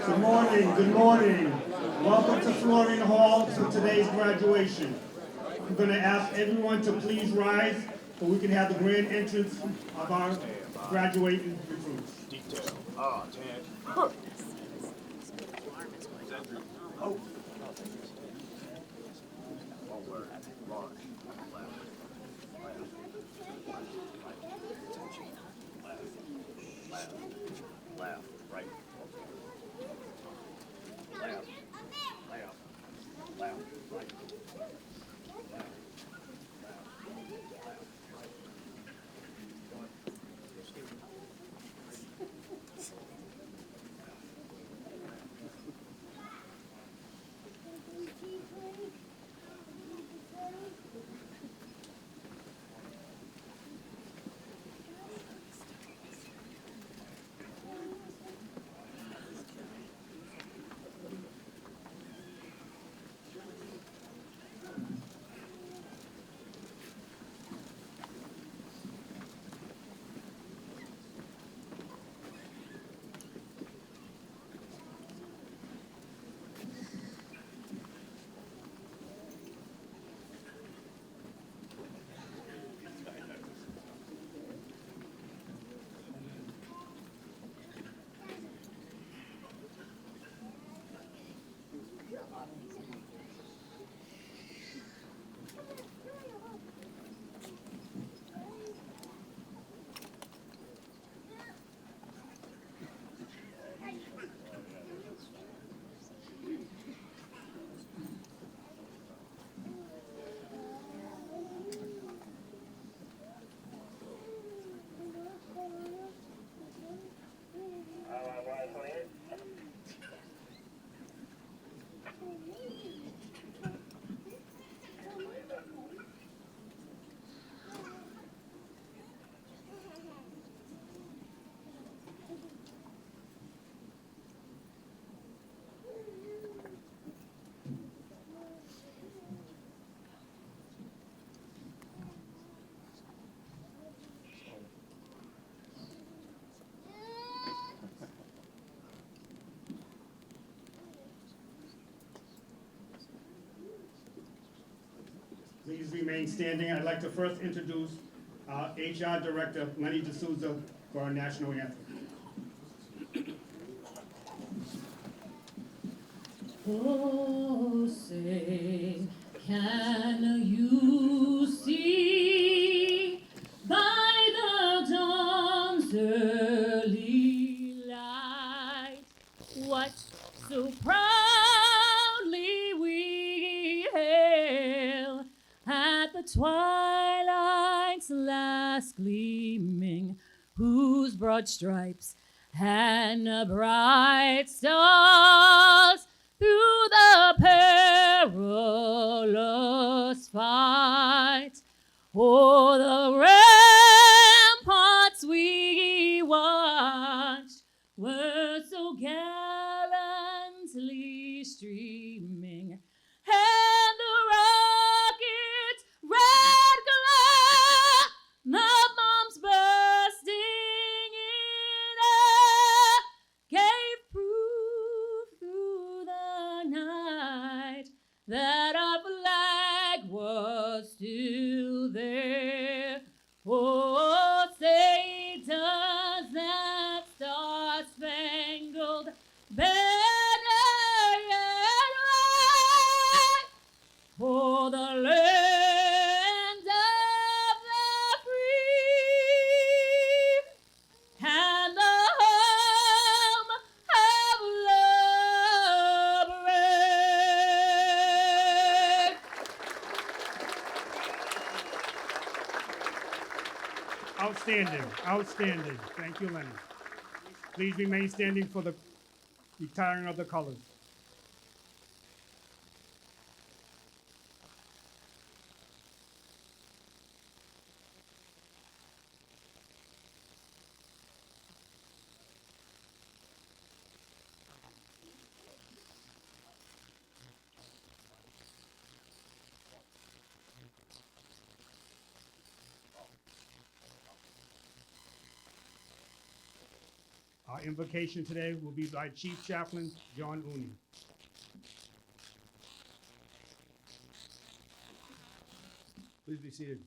Good morning, good morning. Welcome to Florian Hall to today's graduation. I'm going to ask everyone to please rise so we can have the grand entrance of our graduating recruits. Detail. Ah, Ted. Oh. One word. Launch. Left. Left. Attention. Left. Left. Left. Right. Left. Left. Left. Right. Please remain standing. I'd like to first introduce our HR Director, Lenny D'Souza, for our national anthem. Oh, say, can you see by the dawn's early light what so proudly we hail at the twilight's last gleaming, whose broad stripes and bright stars through the perilous fight o'er the ramparts we watched were so gallantly streaming, and the rocket's red glare, the bombs bursting in air, gave proof through the night that our flag was still there. Oh, say does that star-spangled banner yet wave for the land of the free and the home of liberation. Outstanding, outstanding. Thank you, Lenny. Please remain standing for the retiring of the colors. Our invocation today will be by Chief Chaplain John Uni. Please be seated.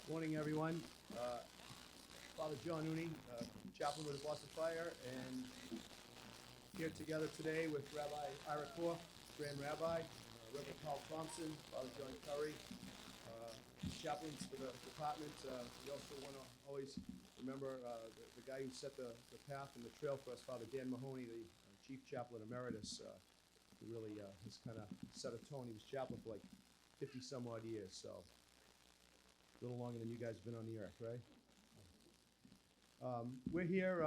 Morning, everyone. Father John Uni, chaplain with the Boston Fire, and here together today with Rabbi Ira Korf, Grand Rabbi, Reverend Paul Thompson, Father John Curry, chaplains for the department. We also want to always remember the guy who set the path and the trail for us, Father Dan Mahoney, the Chief Chaplain Emeritus, who really has kind of set a tone. He was chaplain for like 50 some odd years, so a little longer than you guys have been on the earth, right? We're here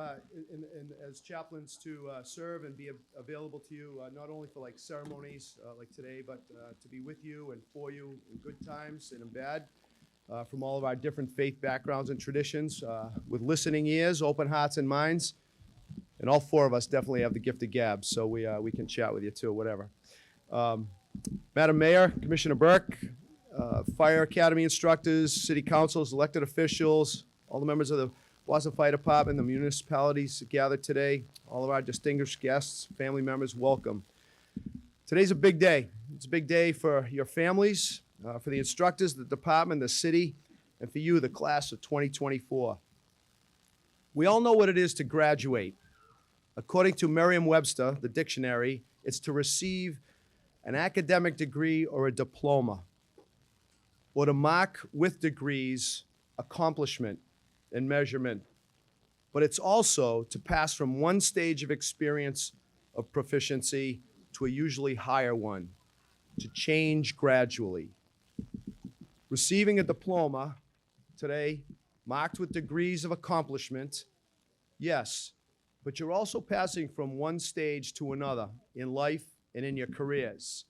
as chaplains to serve and be available to you, not only for like ceremonies like today, but to be with you and for you in good times and in bad, from all of our different faith backgrounds and traditions, with listening ears, open hearts and minds. And all four of us definitely have the gift of gab, so we can chat with you too, whatever. Madam Mayor, Commissioner Burke, Fire Academy instructors, city councils, elected officials, all the members of the Boston Fire Department, the municipalities gathered today, all of our distinguished guests, family members, welcome. Today's a big day. It's a big day for your families, for the instructors, the department, the city, and for you, the class of 2024. We all know what it is to graduate. According to Merriam-Webster, the dictionary, it's to receive an academic degree or a diploma, or to mark with degrees accomplishment and measurement. But it's also to pass from one stage of experience of proficiency to a usually higher one, to change gradually. Receiving a diploma today, marked with degrees of accomplishment, yes, but you're also passing from one stage to another in life and in your careers.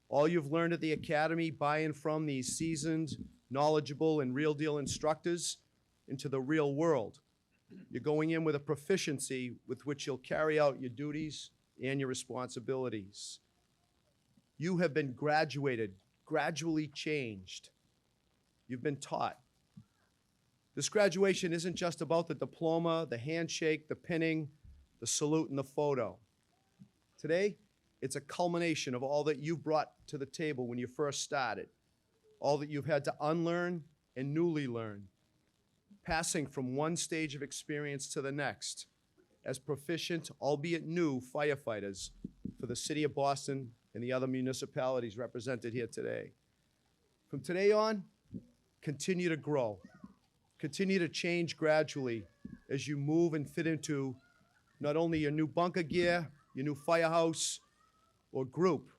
All you've learned at the academy by and from these seasoned, knowledgeable, and real deal instructors into the real world. You're going in with a proficiency with which you'll carry out your duties and your responsibilities. You have been graduated, gradually changed. You've been taught. This graduation isn't just about the diploma, the handshake, the pinning, the salute, and the photo. Today, it's a culmination of all that you've brought to the table when you first started, all that you've had to unlearn and newly learn, passing from one stage of experience to the next as proficient, albeit new, firefighters for the city of Boston and the other municipalities represented here today. From today on, continue to grow. Continue to change gradually as you move and fit into not only your new bunker gear, your new firehouse or group,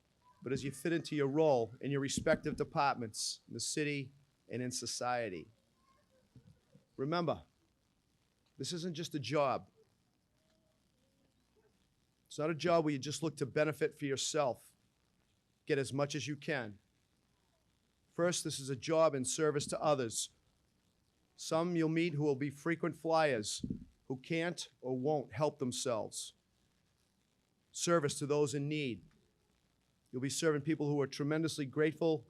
but as you fit into your role in your respective departments in the city and in society. Remember, this isn't just a job. It's not a job where you just look to benefit for yourself, get as much as you can. First, this is a job in service to others. Some you'll meet who will be frequent flyers, who can't or won't help themselves. Service to those in need. You'll be serving people who are tremendously grateful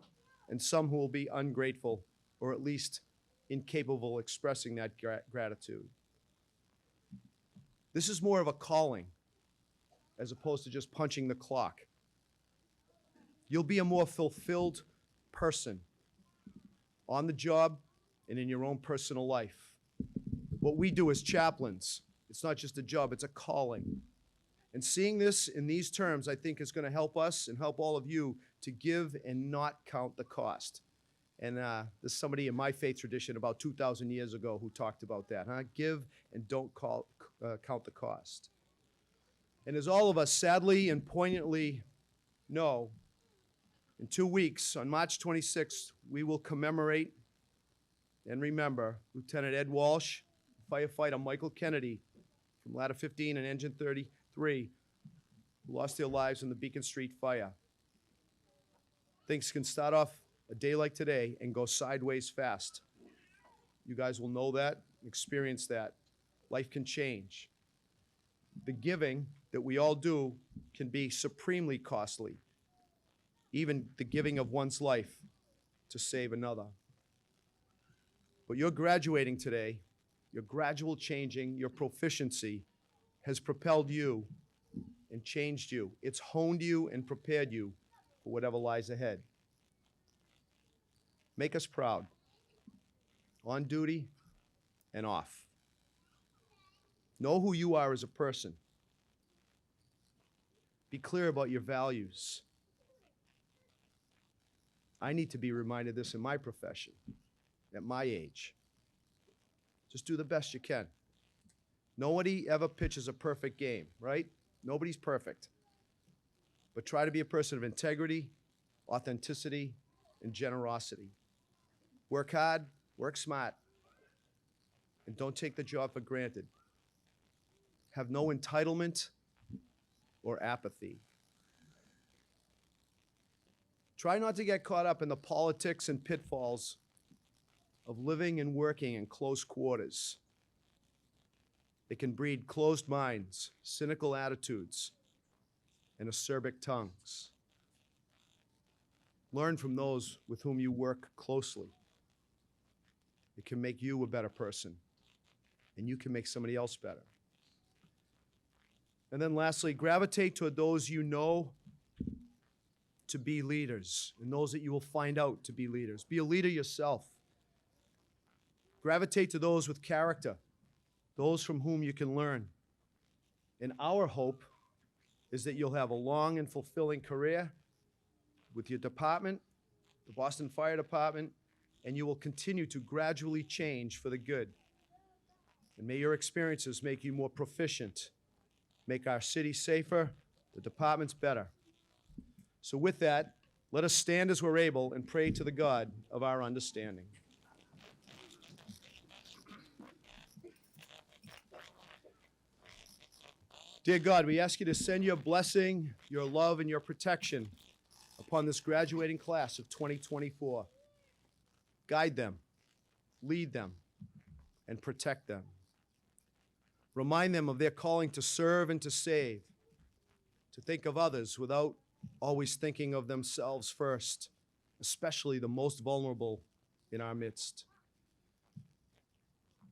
and some who will be ungrateful, or at least incapable of expressing that gratitude. This is more of a calling as opposed to just punching the clock. You'll be a more fulfilled person on the job and in your own personal life. What we do as chaplains, it's not just a job, it's a calling. And seeing this in these terms, I think, is going to help us and help all of you to give and not count the cost. And there's somebody in my faith tradition about 2,000 years ago who talked about that. Give and don't count the cost. And as all of us sadly and poignantly know, in 2 weeks, on March 26th, we will commemorate and remember Lieutenant Ed Walsh, firefighter Michael Kennedy from Ladder 15 and Engine 33, who lost their lives in the Beacon Street fire. Things can start off a day like today and go sideways fast. You guys will know that, experience that. Life can change. The giving that we all do can be supremely costly. even the giving of one's life to save another. But your graduating today, your gradual changing, your proficiency has propelled you and changed you. It's honed you and prepared you for whatever lies ahead. Make us proud, on duty and off. Know who you are as a person. Be clear about your values. I need to be reminded this in my profession, at my age. Just do the best you can. Nobody ever pitches a perfect game, right? Nobody's perfect. But try to be a person of integrity, authenticity, and generosity. Work hard, work smart, and don't take the job for granted. Have no entitlement or apathy. Try not to get caught up in the politics and pitfalls of living and working in close quarters. It can breed closed minds, cynical attitudes, and acerbic tongues. Learn from those with whom you work closely. It can make you a better person, and you can make somebody else better. And then lastly, gravitate toward those you know to be leaders, and those that you will find out to be leaders. Be a leader yourself. Gravitate to those with character, those from whom you can learn. And our hope is that you'll have a long and fulfilling career with your department, the Boston Fire Department, and you will continue to gradually change for the good. And may your experiences make you more proficient, make our city safer, the departments better. So with that, let us stand as we're able and pray to the God of our understanding. Dear God, we ask you to send your blessing, your love, and your protection upon this graduating class of 2024. Guide them, lead them, and protect them. Remind them of their calling to serve and to save, to think of others without always thinking of themselves first, especially the most vulnerable in our midst.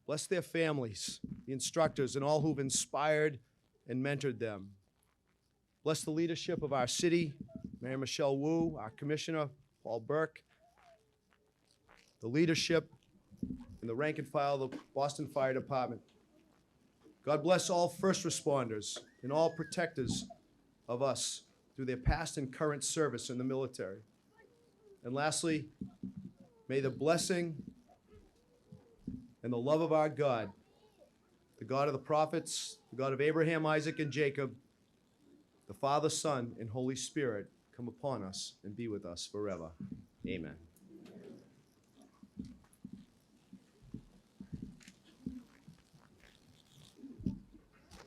Bless their families, the instructors, and all who've inspired and mentored them. Bless the leadership of our city, Mayor Michelle Wu, our Commissioner, Paul Burke, the leadership and the rank and file of the Boston Fire Department. God bless all first responders and all protectors of us through their past and current service in the military. And lastly, may the blessing and the love of our God, the God of the prophets, the God of Abraham, Isaac, and Jacob, the Father, Son, and Holy Spirit, come upon us and be with us forever. Amen.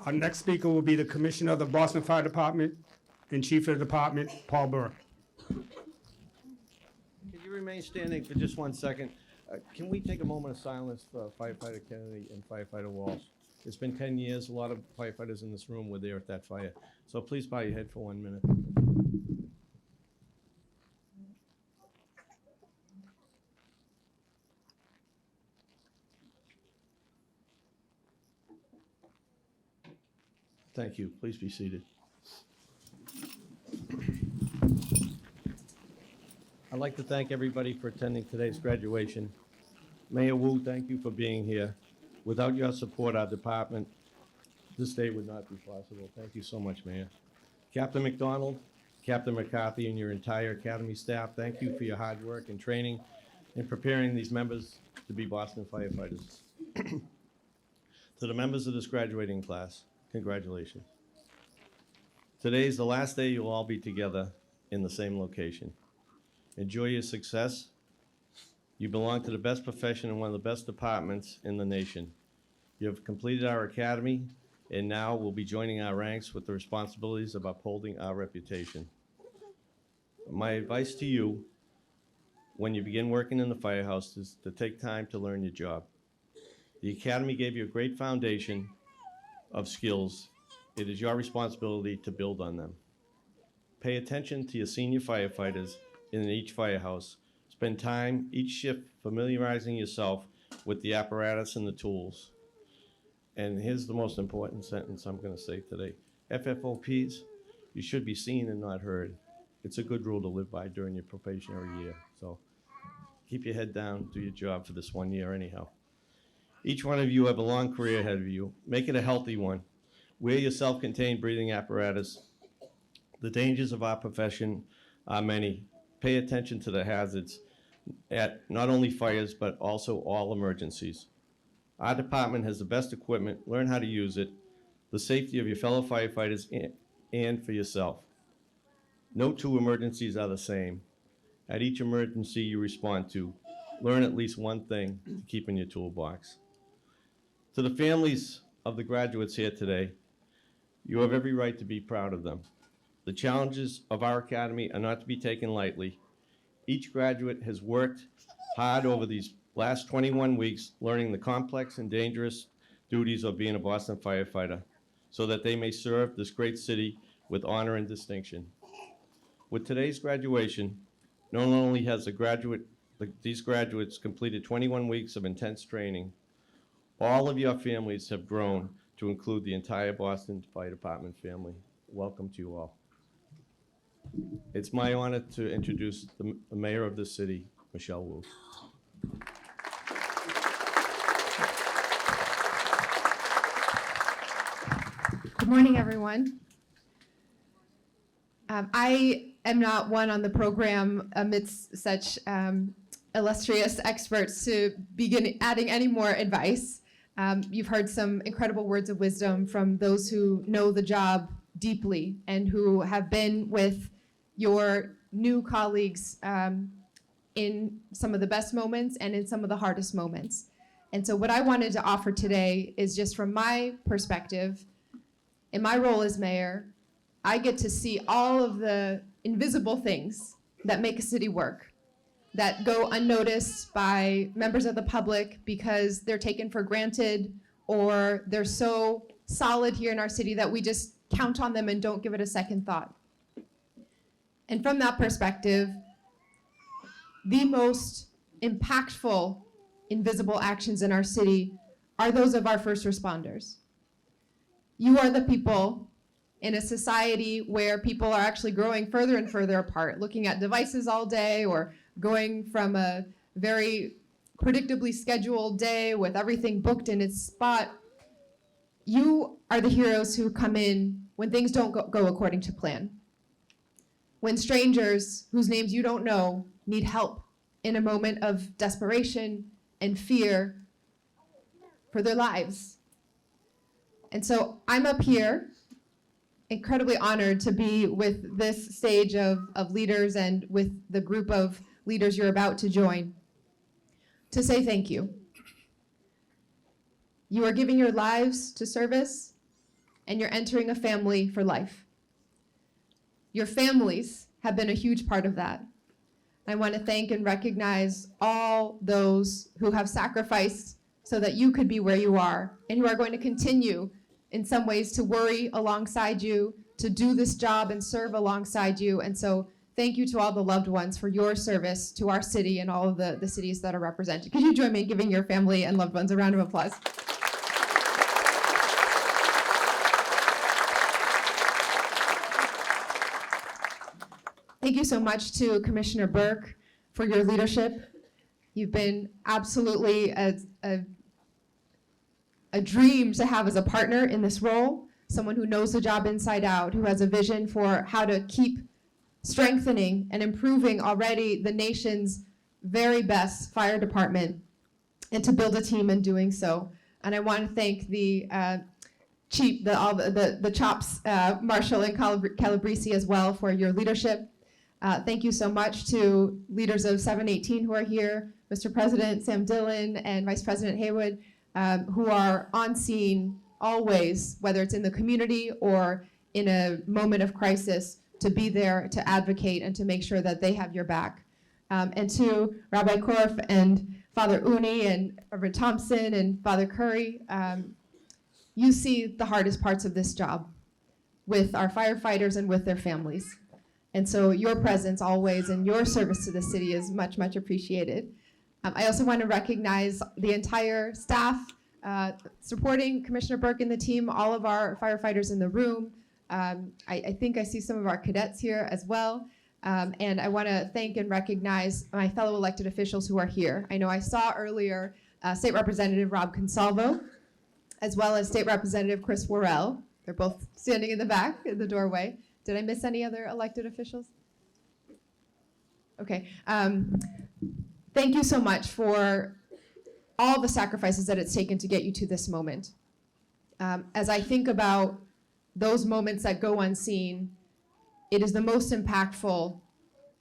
Our next speaker will be the Commissioner of the Boston Fire Department and Chief of the Department, Paul Burke. Could you remain standing for just 1 second? Can we take a moment of silence for Firefighter Kennedy and Firefighter Walsh? It's been 10 years. A lot of firefighters in this room were there at that fire. So please bow your head for 1 minute. Thank you. Please be seated. I'd like to thank everybody for attending today's graduation. Mayor Wu, thank you for being here. Without your support, our department, this day would not be possible. Thank you so much, Mayor. Captain McDonald, Captain McCarthy, and your entire Academy staff, thank you for your hard work and training in preparing these members to be Boston firefighters. To the members of this graduating class, congratulations. Today is the last day you'll all be together in the same location. Enjoy your success. You belong to the best profession in one of the best departments in the nation. You have completed our academy and now will be joining our ranks with the responsibilities of upholding our reputation. My advice to you when you begin working in the firehouse is to take time to learn your job. The academy gave you a great foundation of skills. It is your responsibility to build on them. Pay attention to your senior firefighters in each firehouse. Spend time each shift familiarizing yourself with the apparatus and the tools. And here's the most important sentence I'm going to say today. FFOPs, you should be seen and not heard. It's a good rule to live by during your probationary year. So keep your head down, do your job for this 1 year anyhow. Each one of you have a long career ahead of you. Make it a healthy one. Wear your self-contained breathing apparatus. The dangers of our profession are many. Pay attention to the hazards at not only fires, but also all emergencies. Our department has the best equipment. Learn how to use it. The safety of your fellow firefighters and for yourself. No two emergencies are the same. At each emergency you respond to, learn at least one thing to keep in your toolbox. To the families of the graduates here today, you have every right to be proud of them. The challenges of our academy are not to be taken lightly. Each graduate has worked hard over these last 21 weeks learning the complex and dangerous duties of being a Boston firefighter so that they may serve this great city with honor and distinction. With today's graduation, not only has these graduates completed 21 weeks of intense training, all of your families have grown to include the entire Boston Fire Department family. Welcome to you all. It's my honor to introduce the mayor of the city, Michelle Wu. Good morning, everyone. I am not one on the program amidst such illustrious experts to begin adding any more advice. You've heard some incredible words of wisdom from those who know the job deeply and who have been with your new colleagues in some of the best moments and in some of the hardest moments. And so what I wanted to offer today is just from my perspective, in my role as mayor, I get to see all of the invisible things that make a city work, that go unnoticed by members of the public because they're taken for granted or they're so solid here in our city that we just count on them and don't give it a second thought. And from that perspective, the most impactful invisible actions in our city are those of our first responders. You are the people in a society where people are actually growing further and further apart, looking at devices all day or going from a very predictably scheduled day with everything booked in its spot. You are the heroes who come in when things don't go according to plan. When strangers whose names you don't know need help in a moment of desperation and fear for their lives. And so I'm up here incredibly honored to be with this stage of leaders and with the group of leaders you're about to join to say thank you. You are giving your lives to service and you're entering a family for life. Your families have been a huge part of that. I want to thank and recognize all those who have sacrificed so that you could be where you are and who are going to continue in some ways to worry alongside you, to do this job and serve alongside you. And so thank you to all the loved ones for your service to our city and all of the cities that are represented. Could you join me in giving your family and loved ones a round of applause? Thank you so much to Commissioner Burke for your leadership. You've been absolutely a dream to have as a partner in this role, someone who knows the job inside out, who has a vision for how to keep strengthening and improving already the nation's very best fire department and to build a team in doing so. And I want to thank the CHOPS, Marshall and Calabrese as well for your leadership. Thank you so much to leaders of 718 who are here, Mr. President Sam Dillon and Vice President Haywood, who are on scene always, whether it's in the community or in a moment of crisis, to be there to advocate and to make sure that they have your back. And to Rabbi Korf and Father Uni and Reverend Thompson and Father Curry, you see the hardest parts of this job with our firefighters and with their families. And so your presence always and your service to the city is much, much appreciated. I also want to recognize the entire staff supporting Commissioner Burke and the team, all of our firefighters in the room. I think I see some of our cadets here as well. And I want to thank and recognize my fellow elected officials who are here. I know I saw earlier State Representative Rob Consalvo, as well as State Representative Chris Worrell. They're both standing in the back in the doorway. Did I miss any other elected officials? Okay. Thank you so much for all the sacrifices that it's taken to get you to this moment. As I think about those moments that go unseen, it is the most impactful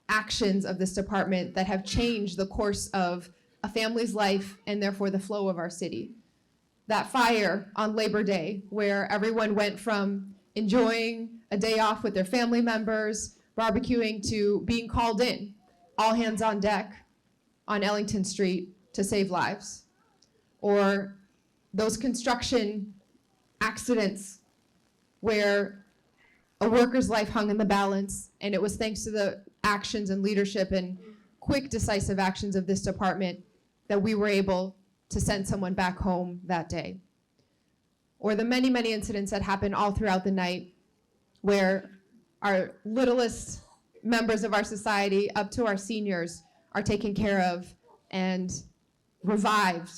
actions of this department that have changed the course of a family's life and therefore the flow of our city. That fire on Labor Day, where everyone went from enjoying a day off with their family members, barbecuing, to being called in, all hands on deck on Ellington Street to save lives. Or those construction accidents where a worker's life hung in the balance, and it was thanks to the actions and leadership and quick, decisive actions of this department that we were able to send someone back home that day. Or the many, many incidents that happened all throughout the night where our littlest members of our society, up to our seniors, are taken care of and revived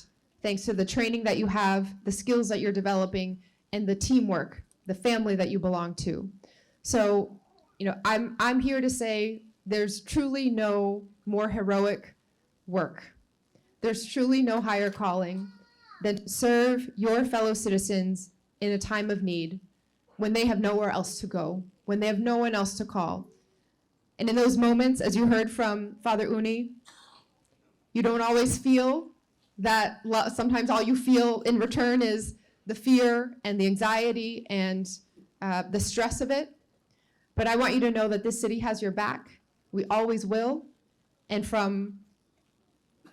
thanks to the training that you have, the skills that you're developing, and the teamwork, the family that you belong to. So, I'm here to say there's truly no more heroic work. There's truly no higher calling than to serve your fellow citizens in a time of need when they have nowhere else to go, when they have no one else to call. And in those moments, as you heard from Father Uni, you don't always feel that. Sometimes all you feel in return is the fear and the anxiety and the stress of it. But I want you to know that this city has your back. We always will. And from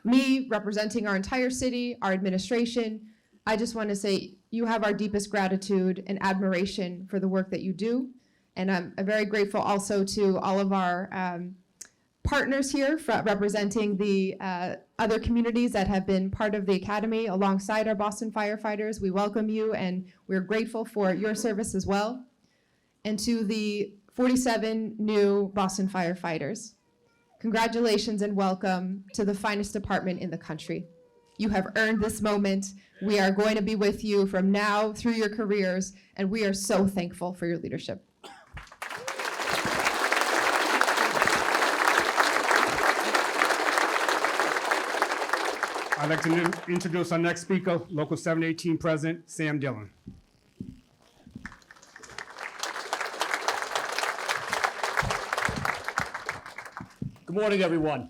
me representing our entire city, our administration, I just want to say you have our deepest gratitude and admiration for the work that you do. And I'm very grateful also to all of our partners here representing the other communities that have been part of the Academy alongside our Boston firefighters. We welcome you and we're grateful for your service as well. And to the 47 new Boston firefighters, congratulations and welcome to the finest department in the country. You have earned this moment. We are going to be with you from now through your careers, and we are so thankful for your leadership. I'd like to introduce our next speaker, Local 718 President Sam Dillon. Good morning, everyone.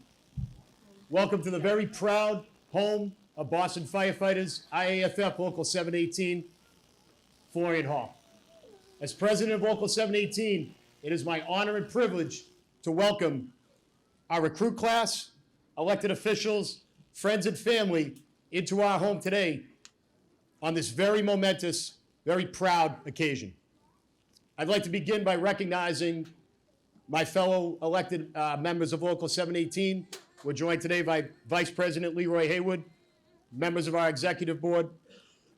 Welcome to the very proud home of Boston firefighters, IAFF Local 718, Florian Hall. As president of Local 718, it is my honor and privilege to welcome our recruit class, elected officials, friends and family into our home today on this very momentous, very proud occasion. I'd like to begin by recognizing my fellow elected members of Local 718. We're joined today by Vice President Leroy Haywood, members of our executive board.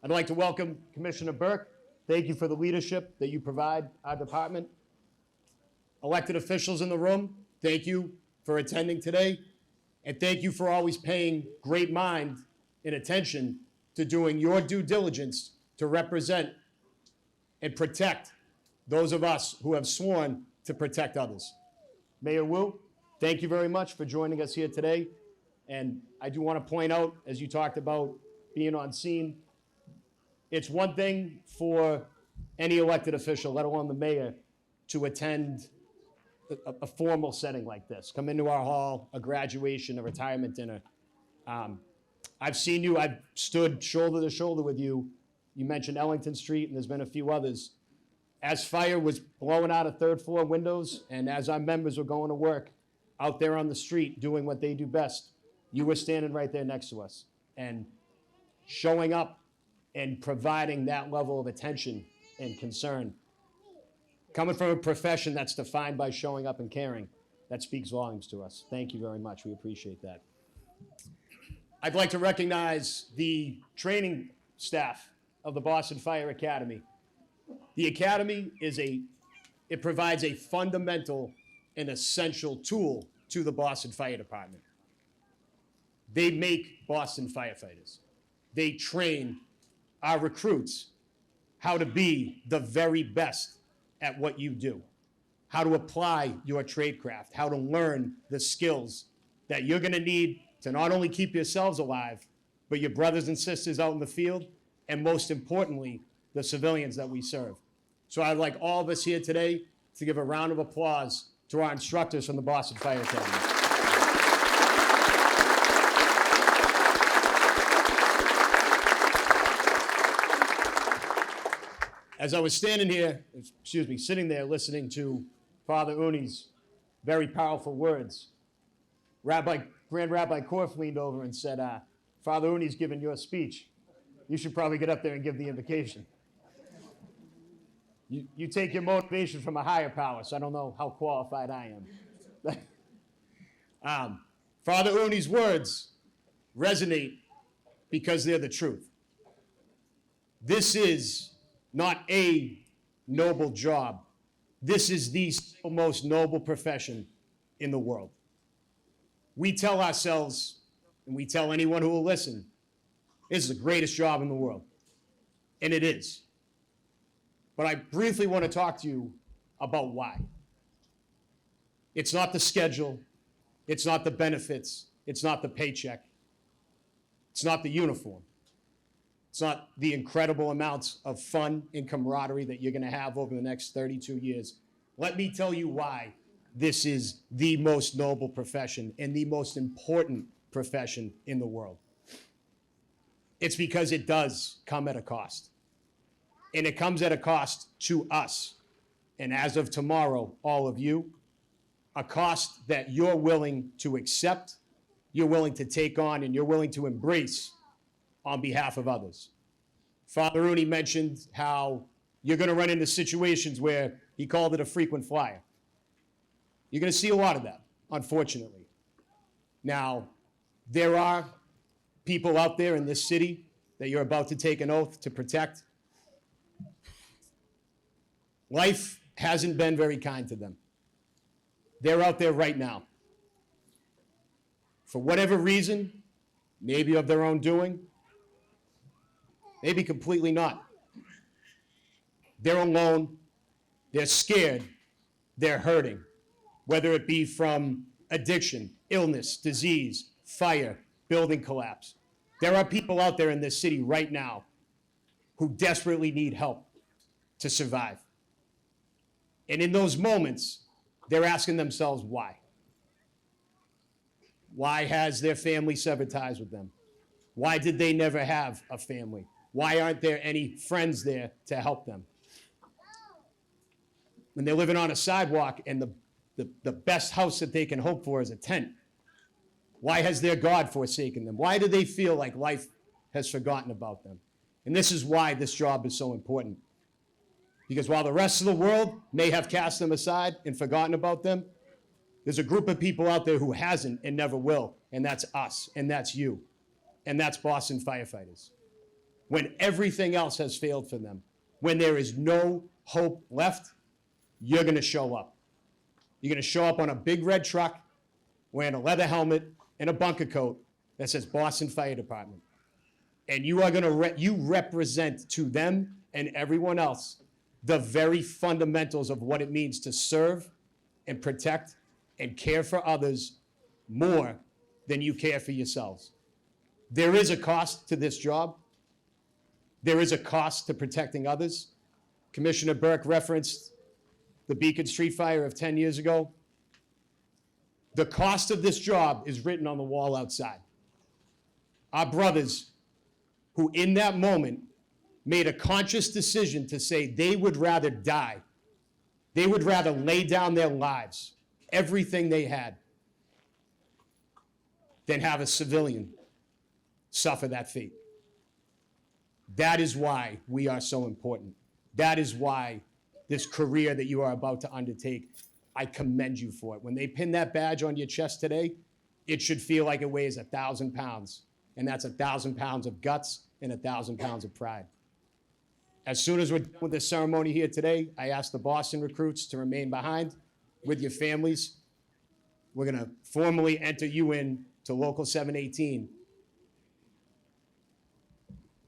I'd like to welcome Commissioner Burke. Thank you for the leadership that you provide our department. Elected officials in the room, thank you for attending today. And thank you for always paying great mind and attention to doing your due diligence to represent and protect those of us who have sworn to protect others. Mayor Wu, thank you very much for joining us here today. And I do want to point out, as you talked about being on scene, it's one thing for any elected official, let alone the mayor, to attend a formal setting like this. Come into our hall, a graduation, a retirement dinner. I've seen you, I've stood shoulder to shoulder with you. You mentioned Ellington Street, and there's been a few others. As fire was blowing out of third floor windows, and as our members were going to work out there on the street doing what they do best, you were standing right there next to us and showing up and providing that level of attention and concern. Coming from a profession that's defined by showing up and caring, that speaks volumes to us. Thank you very much. We appreciate that. I'd like to recognize the training staff of the Boston Fire Academy. The Academy it provides a fundamental and essential tool to the Boston Fire Department. They make Boston firefighters. They train our recruits how to be the very best at what you do, how to apply your tradecraft, how to learn the skills that you're gonna need to not only keep yourselves alive, but your brothers and sisters out in the field, and most importantly, the civilians that we serve. So I'd like all of us here today to give a round of applause to our instructors from the Boston Fire Academy. As I was sitting there listening to Father Uni's very powerful words, Grand Rabbi Korf leaned over and said, Father Uni's giving your speech. You should probably get up there and give the invocation. You take your motivation from a higher power, so I don't know how qualified I am. Father Uni's words resonate because they're the truth. This is not a noble job. This is the most noble profession in the world. We tell ourselves, and we tell anyone who will listen, this is the greatest job in the world. And it is. But I briefly want to talk to you about why. It's not the schedule. It's not the benefits. It's not the paycheck. It's not the uniform. It's not the incredible amounts of fun and camaraderie that you're going to have over the next 32 years. Let me tell you why this is the most noble profession and the most important profession in the world. It's because it does come at a cost. And it comes at a cost to us. And as of tomorrow, all of you, a cost that you're willing to accept, you're willing to take on, and you're willing to embrace on behalf of others. Father Uni mentioned how you're going to run into situations where he called it a frequent flyer. You're going to see a lot of that, unfortunately. Now, there are people out there in this city that you're about to take an oath to protect. Life hasn't been very kind to them. They're out there right now. For whatever reason, maybe of their own doing, maybe completely not. They're alone, they're scared, they're hurting, whether it be from addiction, illness, disease, fire, building collapse. There are people out there in this city right now who desperately need help to survive. And in those moments, they're asking themselves why. Why has their family severed ties with them? Why did they never have a family? Why aren't there any friends there to help them? When they're living on a sidewalk and the best house that they can hope for is a tent, why has their God forsaken them? Why do they feel like life has forgotten about them? And this is why this job is so important. Because while the rest of the world may have cast them aside and forgotten about them, there's a group of people out there who hasn't and never will, and that's us, and that's you, and that's Boston firefighters. When everything else has failed for them, when there is no hope left, you're going to show up. You're going to show up on a big red truck, wearing a leather helmet and a bunker coat that says Boston Fire Department. And you are going to you represent to them and everyone else the very fundamentals of what it means to serve and protect and care for others more than you care for yourselves. There is a cost to this job. There is a cost to protecting others. Commissioner Burke referenced the Beacon Street fire of 10 years ago. The cost of this job is written on the wall outside. Our brothers who in that moment made a conscious decision to say they would rather die. They would rather lay down their lives, everything they had, than have a civilian suffer that fate. That is why we are so important. That is why this career that you are about to undertake. I commend you for it. When they pin that badge on your chest today, it should feel like it weighs 1,000 pounds. And that's 1,000 pounds of guts and 1,000 pounds of pride. As soon as we're done with the ceremony here today, I ask the Boston recruits to remain behind with your families. We're going to formally enter you in to Local 718.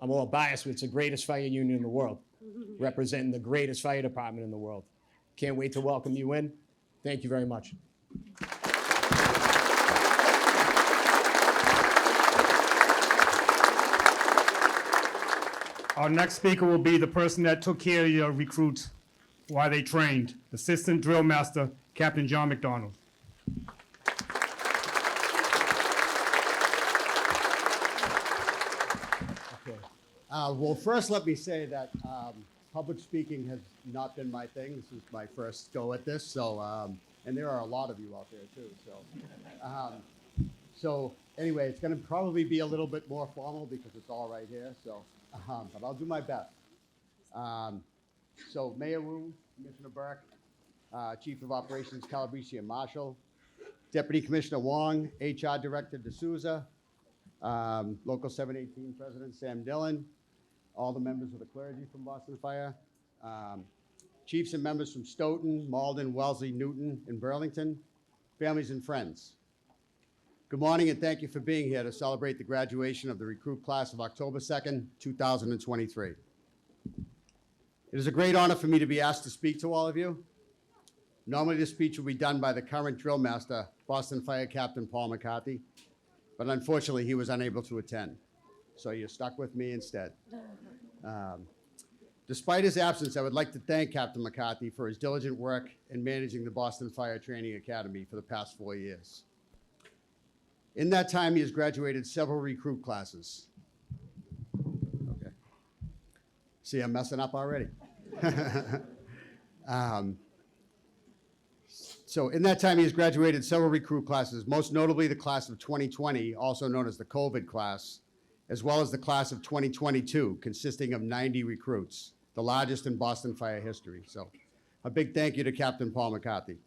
I'm a little biased, but it's the greatest fire union in the world, representing the greatest fire department in the world. Can't wait to welcome you in. Thank you very much. Our next speaker will be the person that took care of your recruits while they trained, Assistant Drill Master, Captain John McDonald. Okay. Well, first let me say that public speaking has not been my thing. This is my first go at this, so and there are a lot of you out there too. So anyway, it's going to probably be a little bit more formal because it's all right here. So, but I'll do my best. So Mayor Wu, Commissioner Burke, Chief of Operations Calabrese and Marshall, Deputy Commissioner Wong, HR Director D'Souza, Local 718 President Sam Dillon, all the members of the clergy from Boston Fire, chiefs and members from Stoughton, Malden, Wellesley, Newton, and Burlington, families and friends. Good morning and thank you for being here to celebrate the graduation of the recruit class of October 2nd, 2023. It is a great honor for me to be asked to speak to all of you. Normally this speech will be done by the current drill master, Boston Fire Captain Paul McCarthy, but unfortunately he was unable to attend. So you're stuck with me instead. Despite his absence, I would like to thank Captain McCarthy for his diligent work in managing the Boston Fire Training Academy for the past 4 years. In that time, he has graduated several recruit classes. Okay. See, I'm messing up already. So in that time, he has graduated several recruit classes, most notably the class of 2020, also known as the COVID class, as well as the class of 2022, consisting of 90 recruits, the largest in Boston Fire history. So a big thank you to Captain Paul McCarthy.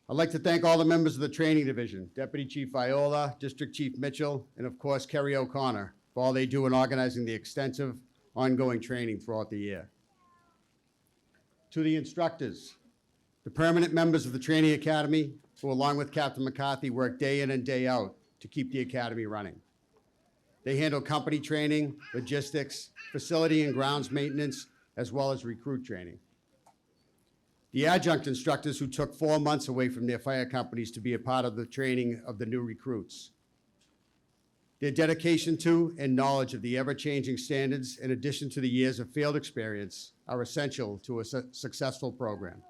I'd like to thank all the members of the training division, Deputy Chief Viola, District Chief Mitchell, and of course, Kerry O'Connor, for all they do in organizing the extensive, ongoing training throughout the year. To the instructors, the permanent members of the Training Academy, who along with Captain McCarthy work day in and day out to keep the Academy running. They handle company training, logistics, facility and grounds maintenance, as well as recruit training. The adjunct instructors who took 4 months away from their fire companies to be a part of the training of the new recruits. Their dedication to and knowledge of the ever-changing standards, in addition to the years of field experience, are essential to a successful program.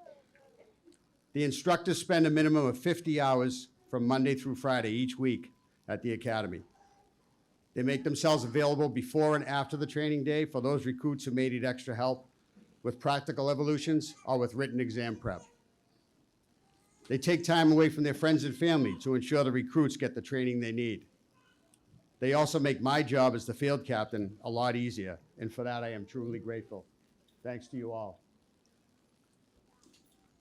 The instructors spend a minimum of 50 hours from Monday through Friday each week at the Academy. They make themselves available before and after the training day for those recruits who may need extra help with practical evolutions or with written exam prep. They take time away from their friends and family to ensure the recruits get the training they need. They also make my job as the field captain a lot easier, and for that I am truly grateful. Thanks to you all.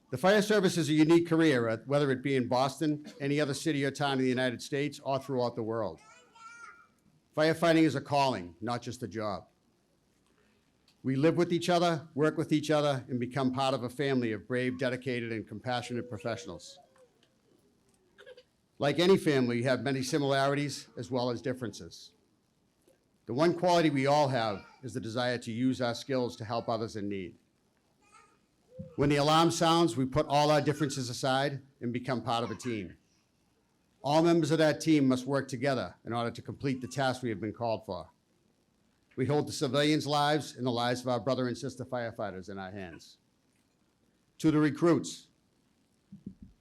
The fire service is a unique career, whether it be in Boston, any other city or town in the United States, or throughout the world. Firefighting is a calling, not just a job. We live with each other, work with each other, and become part of a family of brave, dedicated, and compassionate professionals. Like any family, we have many similarities as well as differences. The one quality we all have is the desire to use our skills to help others in need. When the alarm sounds, we put all our differences aside and become part of a team. All members of that team must work together in order to complete the task we have been called for. We hold the civilians' lives and the lives of our brother and sister firefighters in our hands. To the recruits,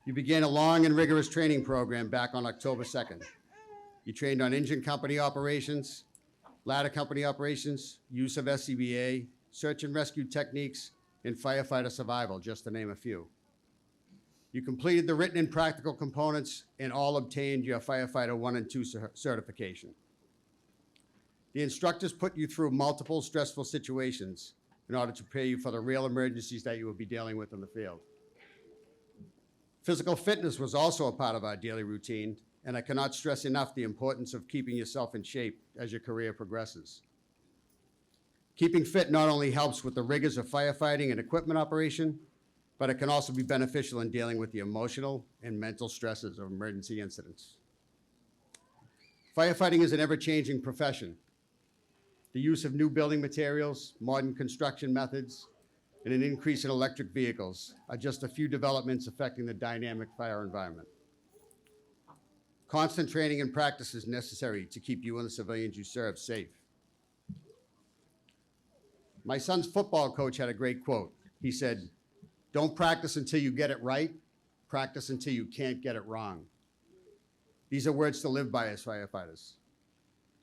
you began a long and rigorous training program back on October 2nd. You trained on engine company operations, ladder company operations, use of SCBA, search and rescue techniques, and firefighter survival, just to name a few. You completed the written and practical components and all obtained your Firefighter 1 and 2 certification. The instructors put you through multiple stressful situations in order to prepare you for the real emergencies that you will be dealing with in the field. Physical fitness was also a part of our daily routine, and I cannot stress enough the importance of keeping yourself in shape as your career progresses. Keeping fit not only helps with the rigors of firefighting and equipment operation, but it can also be beneficial in dealing with the emotional and mental stresses of emergency incidents. Firefighting is an ever-changing profession. The use of new building materials, modern construction methods, and an increase in electric vehicles are just a few developments affecting the dynamic fire environment. Constant training and practice is necessary to keep you and the civilians you serve safe. My son's football coach had a great quote. He said, "Don't practice until you get it right, practice until you can't get it wrong." These are words to live by as firefighters.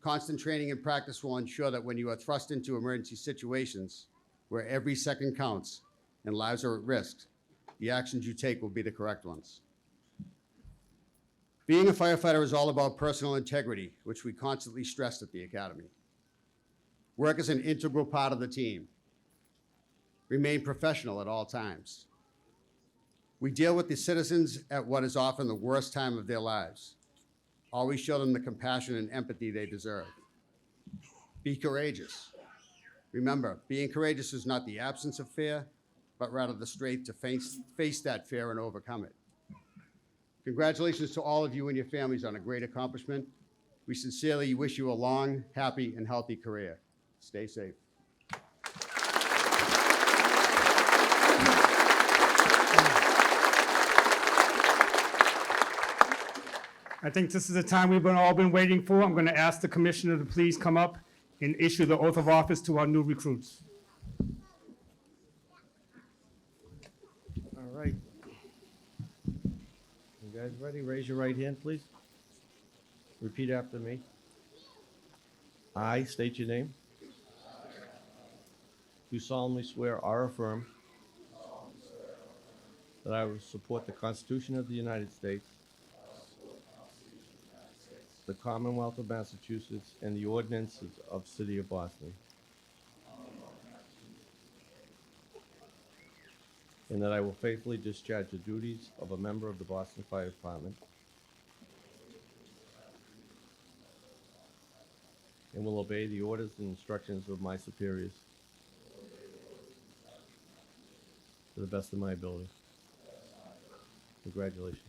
Constant training and practice will ensure that when you are thrust into emergency situations where every second counts and lives are at risk, the actions you take will be the correct ones. Being a firefighter is all about personal integrity, which we constantly stress at the Academy. Work is an integral part of the team. Remain professional at all times. We deal with the citizens at what is often the worst time of their lives. Always show them the compassion and empathy they deserve. Be courageous. Remember, being courageous is not the absence of fear, but rather the strength to face that fear and overcome it. Congratulations to all of you and your families on a great accomplishment. We sincerely wish you a long, happy, and healthy career. Stay safe. I think this is the time we've all been waiting for. I'm going to ask the commissioner to please come up and issue the oath of office to our new recruits. All right. You guys ready? Raise your right hand, please. Repeat after me. I state your name. Do solemnly swear or affirm that I will support the Constitution of the United States, the Commonwealth of Massachusetts, and the ordinances of the City of Boston, and that I will faithfully discharge the duties of a member of the Boston Fire Department and will obey the orders and instructions of my superiors to the best of my ability. Congratulations.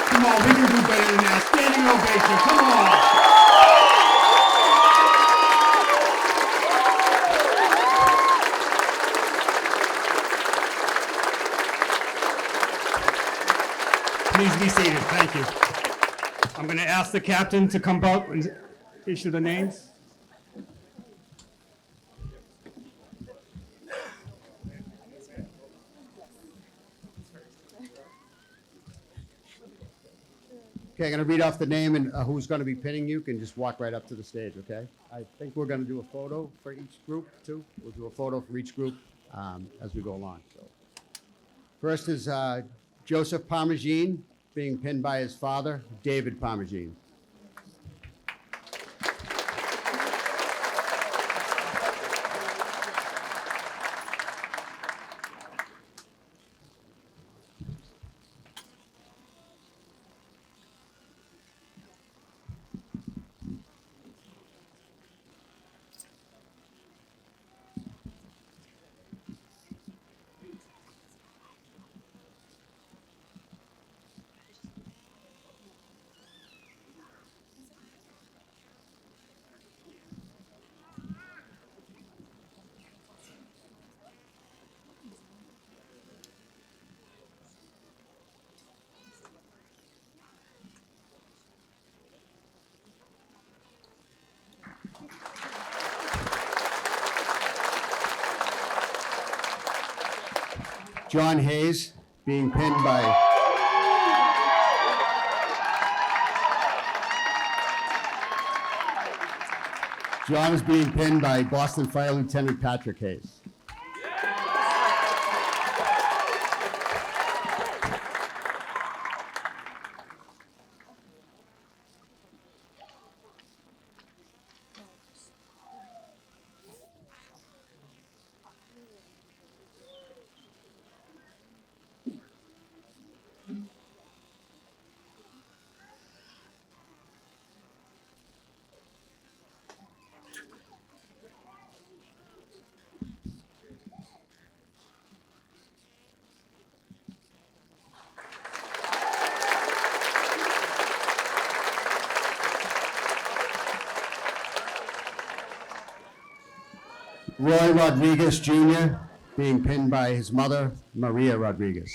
Come on, we can do better than that. Standing ovation, come on. Please be seated, thank you. I'm going to ask the captain to come up and issue the names. Okay, I'm going to read off the name and who's going to be pinning you. Can just walk right up to the stage, okay? I think we're going to do a photo for each group, too. We'll do a photo for each group as we go along. So, first is Joseph Parmagine, being pinned by his father, David Parmagine. John Hayes, being pinned by John is being pinned by Boston Fire Lieutenant Patrick Hayes. Roy Rodriguez Jr., being pinned by his mother, Maria Rodriguez.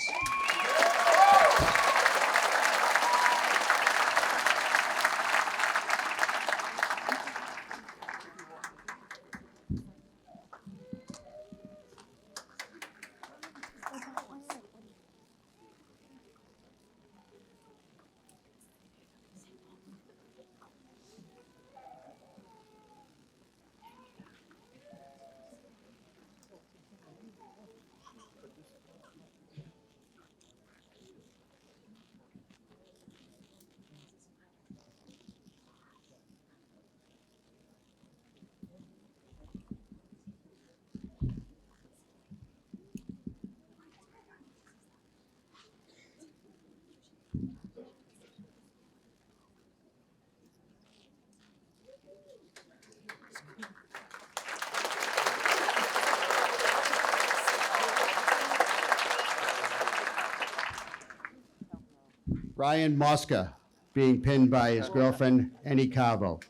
Ryan Mosca, being pinned by his girlfriend, Annie Cavo.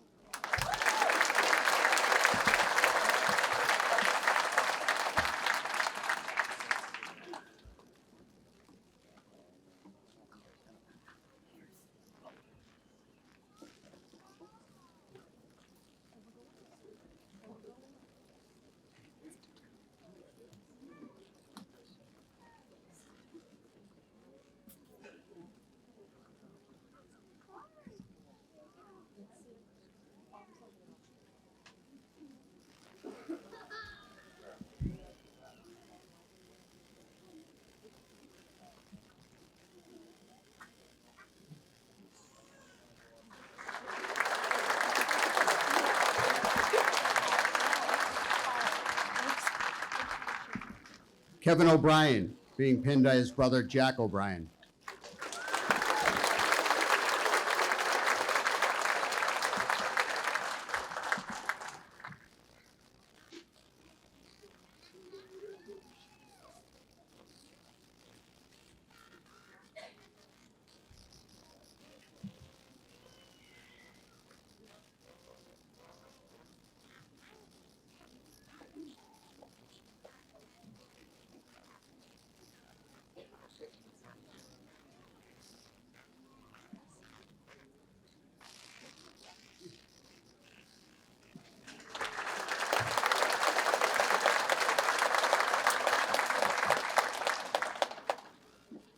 Kevin O'Brien, being pinned by his brother, Jack O'Brien.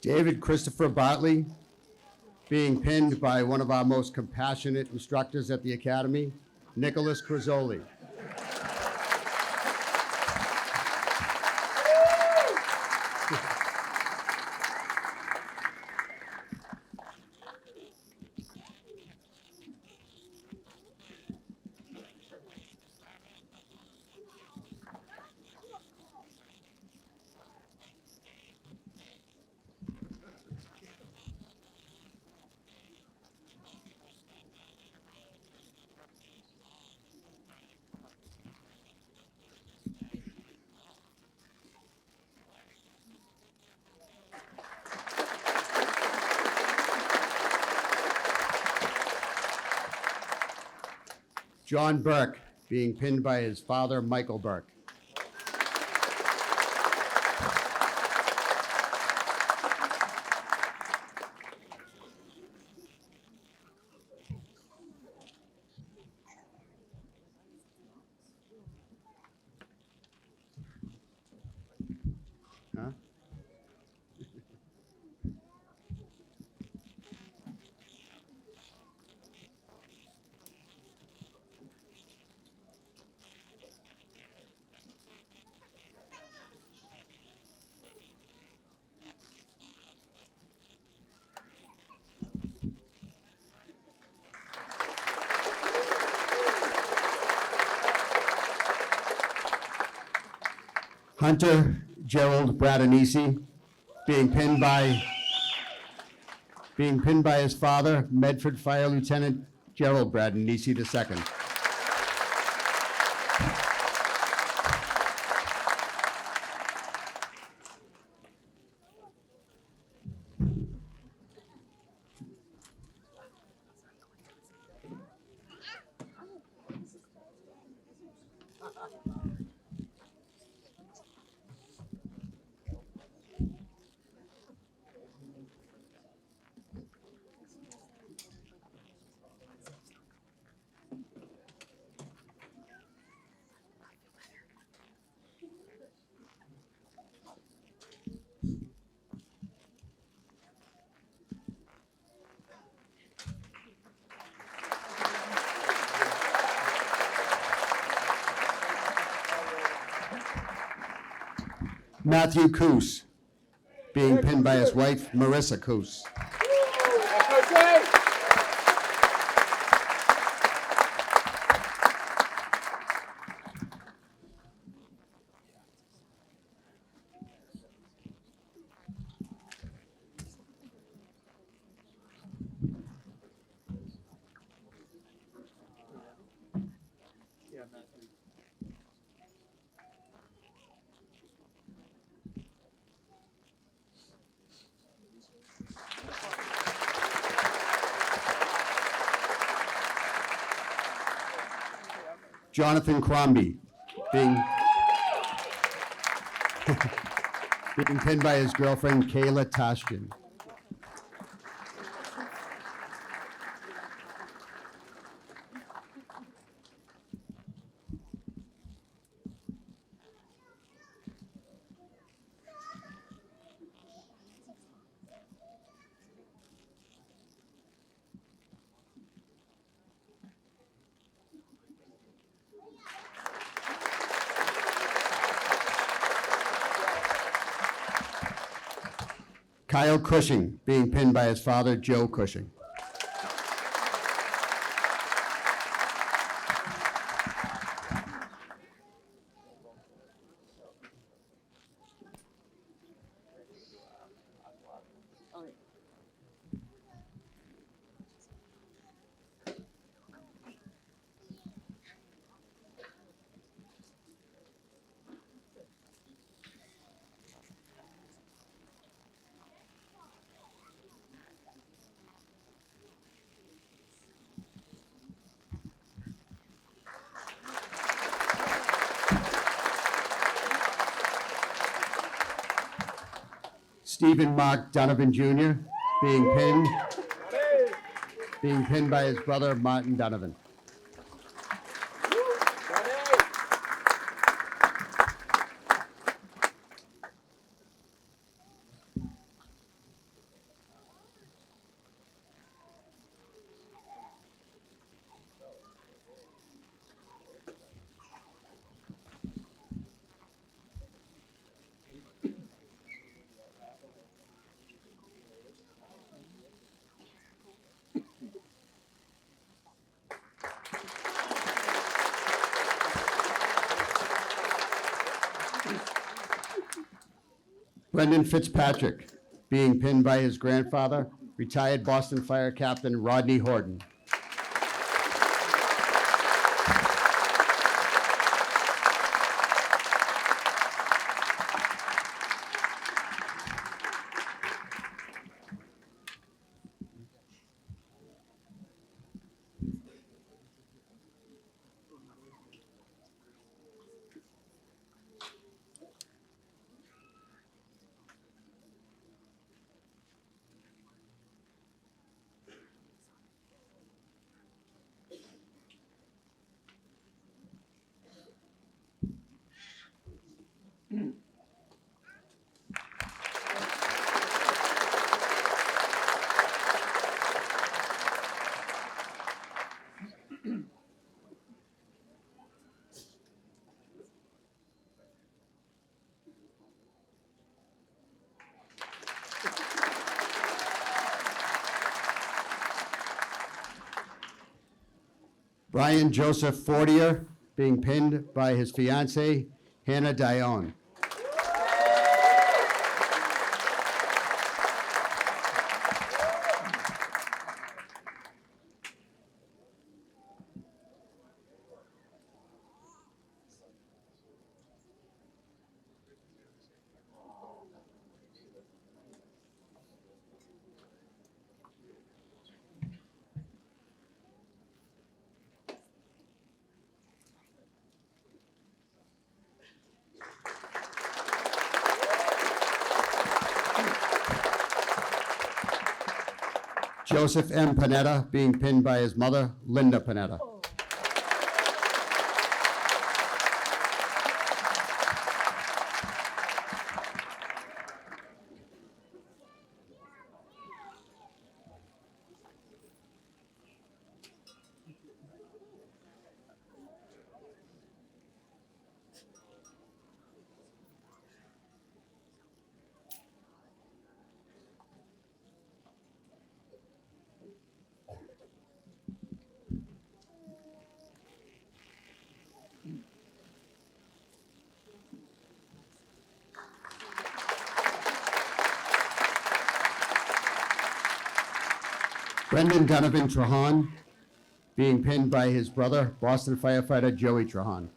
David Christopher Bartley, being pinned by one of our most compassionate instructors at the Academy, Nicholas Crisoli. John Burke, being pinned by his father, Michael Burke. Huh? Hunter Gerald Bradanisi, being pinned by his father, Medford Fire Lieutenant Gerald Bradanisi II. Matthew Coos, being pinned by his wife, Marissa Coos. Jonathan Crombie, being pinned by his girlfriend, Kayla Tashkin. Kyle Cushing, being pinned by his father, Joe Cushing. Stephen Mark Donovan Jr., being pinned by his brother, Martin Donovan. Brendan Fitzpatrick, being pinned by his grandfather, retired Boston Fire Captain Rodney Horton. Brian Joseph Fortier, being pinned by his fiancee, Hannah Dion. Joseph M. Panetta, being pinned by his mother, Linda Panetta. Brendan Donovan Trahan, being pinned by his brother, Boston firefighter Joey Trahan.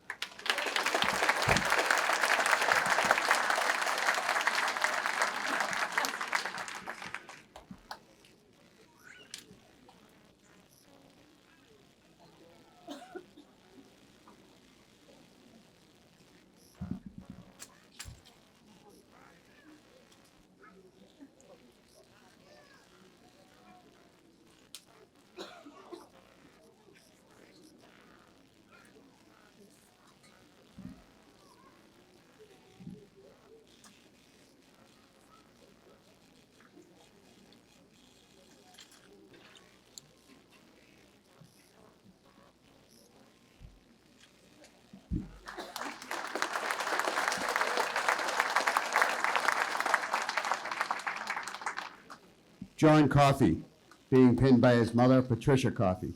John Coffey, being pinned by his mother, Patricia Coffey.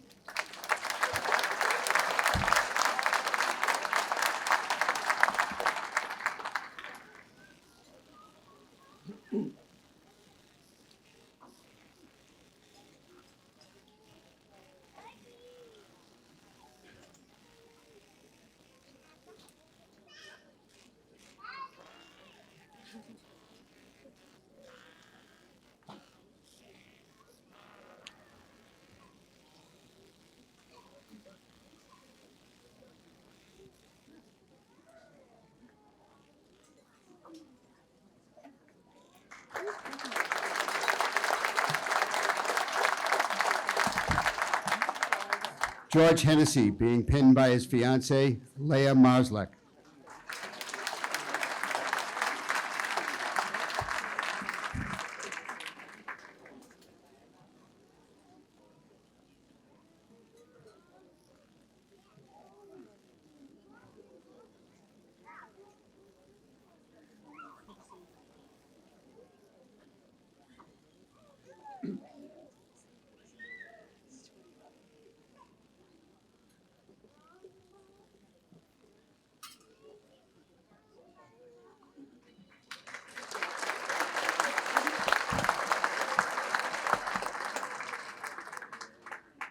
George Hennessy, being pinned by his fiancee, Leah Marzlek.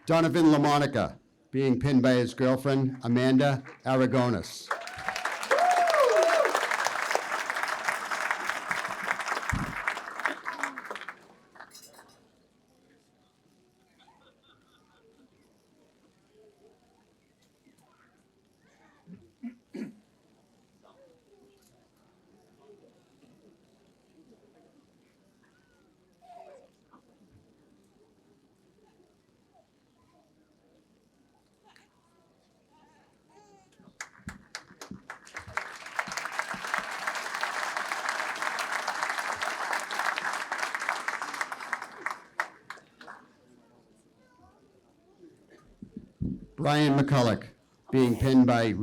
Donovan LaMonica, being pinned by his girlfriend, Amanda Aragonis. Brian McCulloch, being pinned by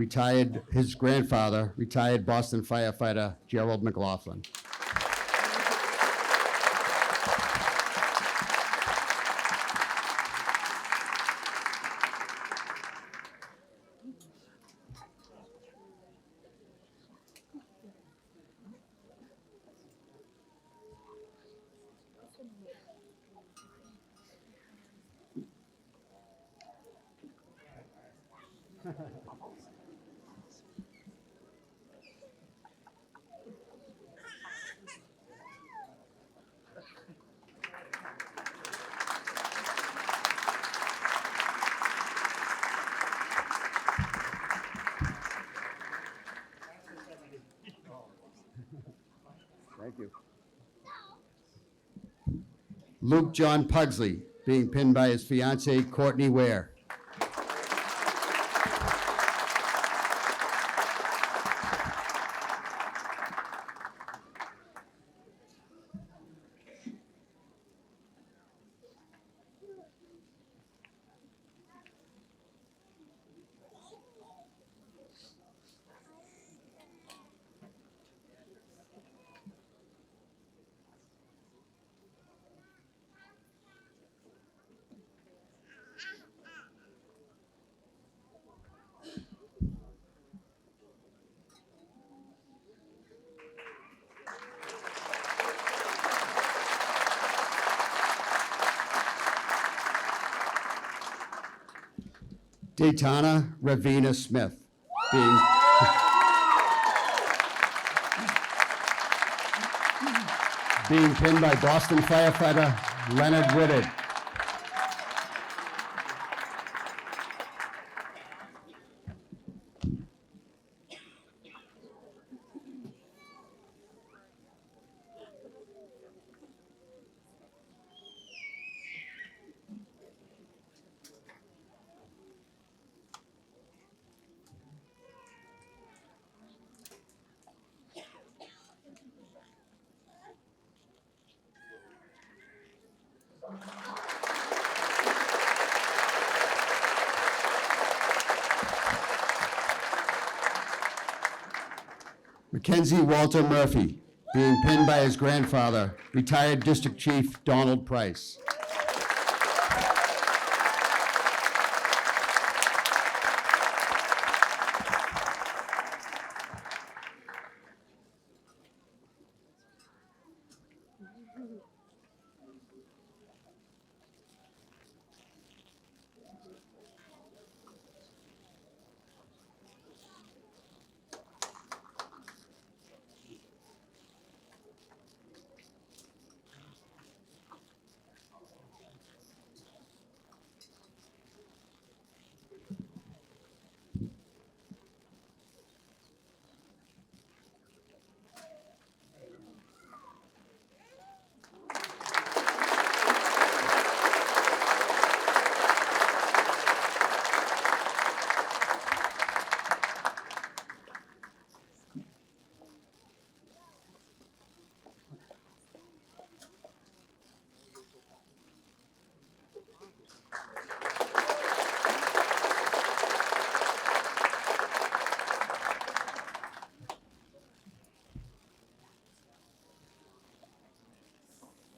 his grandfather, retired Boston firefighter Gerald McLaughlin. Thank you. Luke John Pugsley, being pinned by his fiancee, Courtney Ware. Chaitana Ravina Smith, being being pinned by Boston firefighter Leonard Whitted. Mackenzie Walter Murphy, being pinned by his grandfather, retired District Chief Donald Price.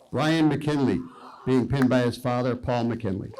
Brian McKinley, being pinned by his father, Paul McKinley.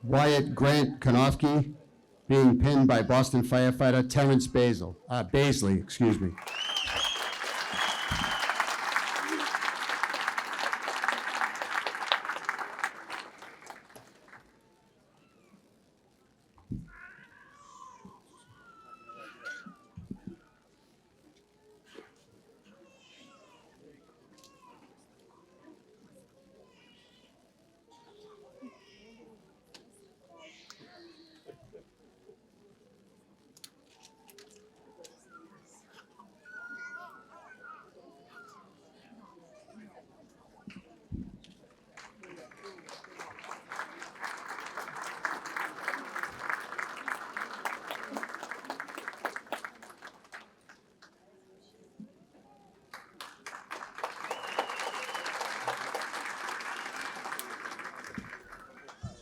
Wyatt Grant Konofsky, being pinned by Boston firefighter Terrence Baisley, excuse me.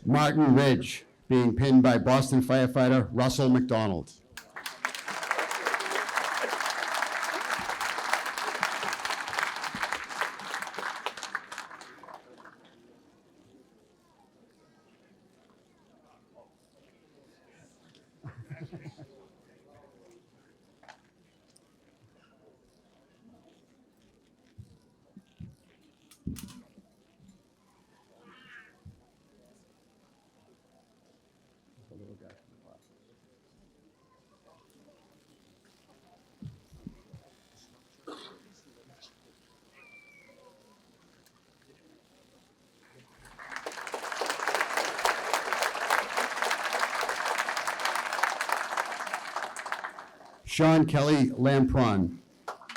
Martin Ridge, being pinned by Boston firefighter Russell McDonald. Sean Kelly Lampron,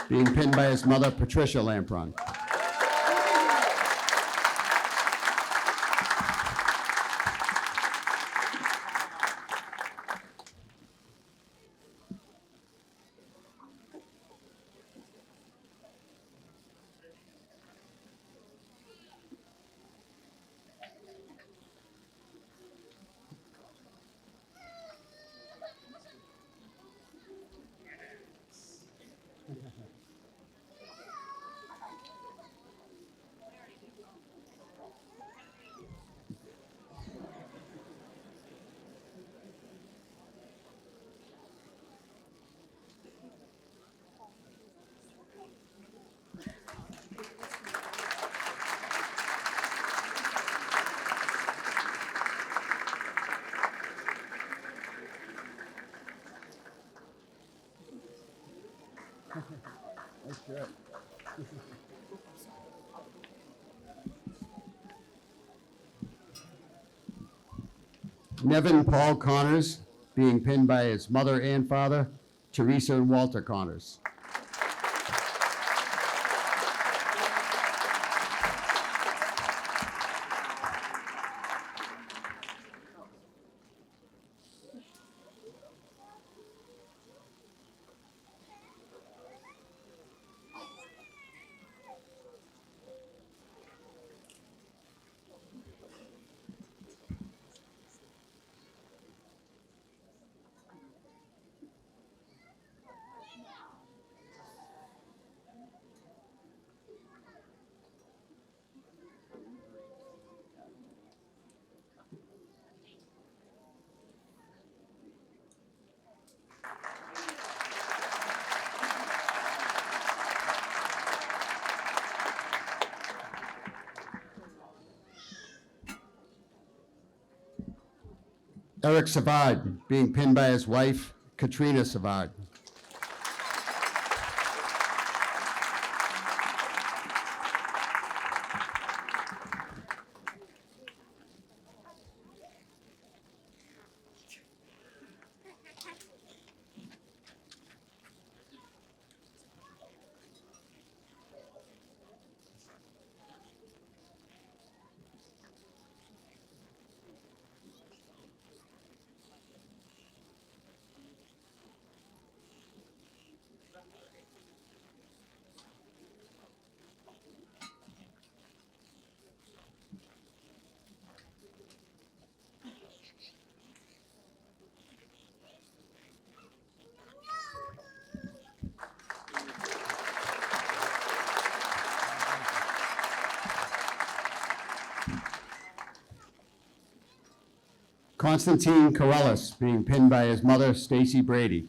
being pinned by his mother, Patricia Lampron. Nice shirt. Nevin Paul Connors, being pinned by his mother and father, Teresa and Walter Connors. Eric Savard, being pinned by his wife, Katrina Savard. Constantine Corellis, being pinned by his mother, Stacy Brady.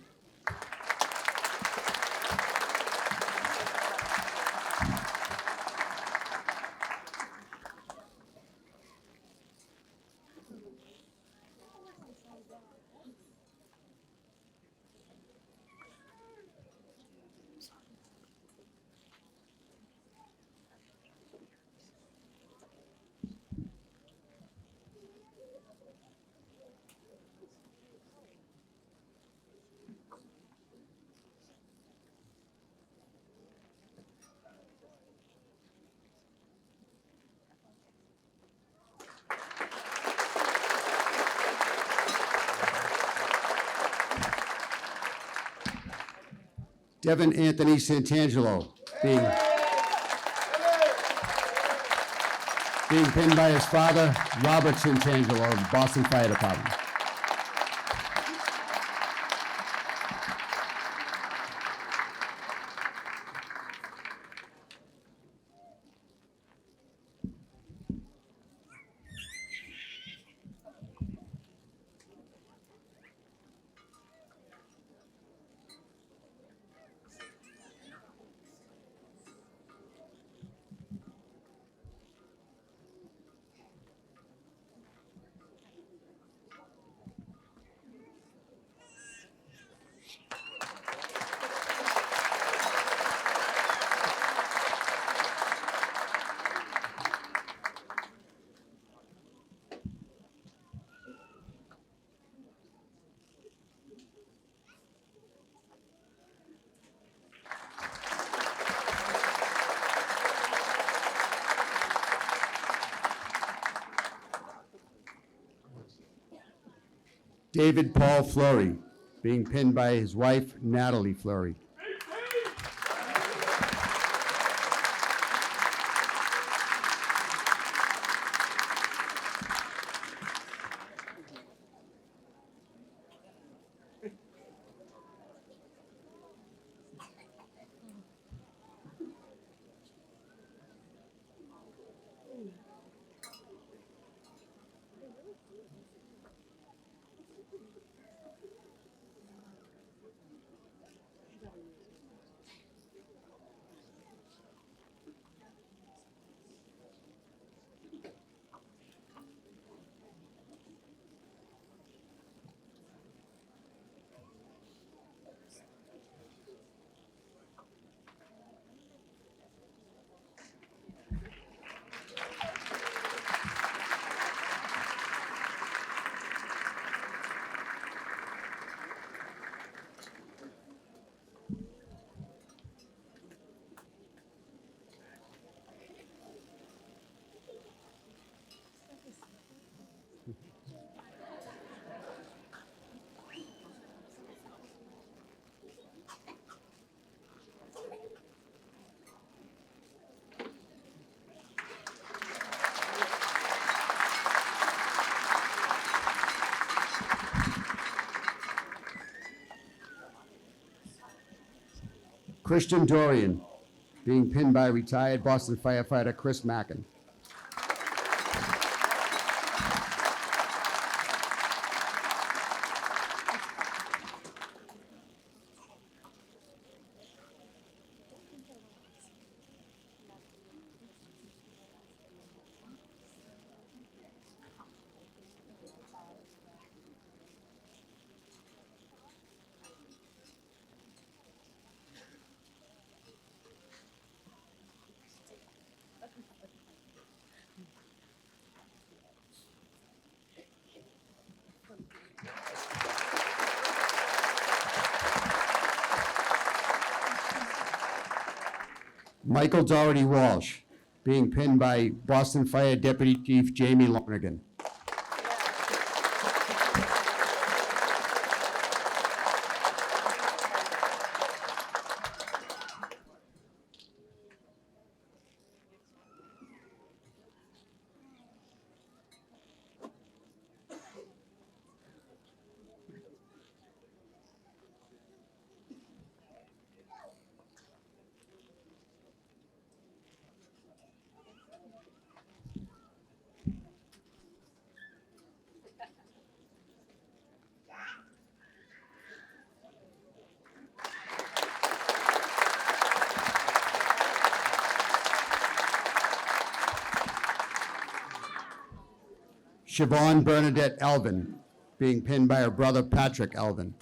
Devin Anthony Santangelo, being pinned by his father, Robert Santangelo of the Boston Fire Department. David Paul Fleury, being pinned by his wife, Natalie Fleury. Christian Dorian, being pinned by retired Boston firefighter Chris Mackin. Michael Dougherty Walsh, being pinned by Boston Fire Deputy Chief Jamie Lonergan. Siobhan Bernadette Elvin, being pinned by her brother Patrick Elvin.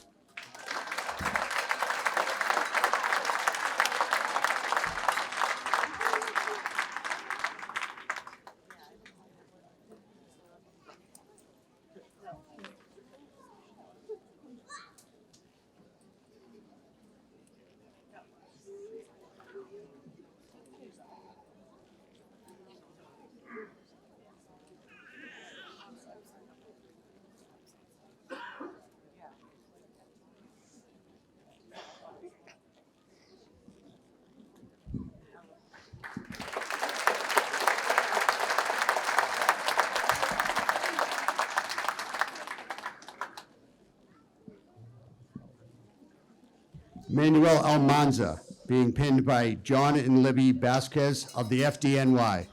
Manuel Almanza, being pinned by John and Libby Vasquez of the FDNY.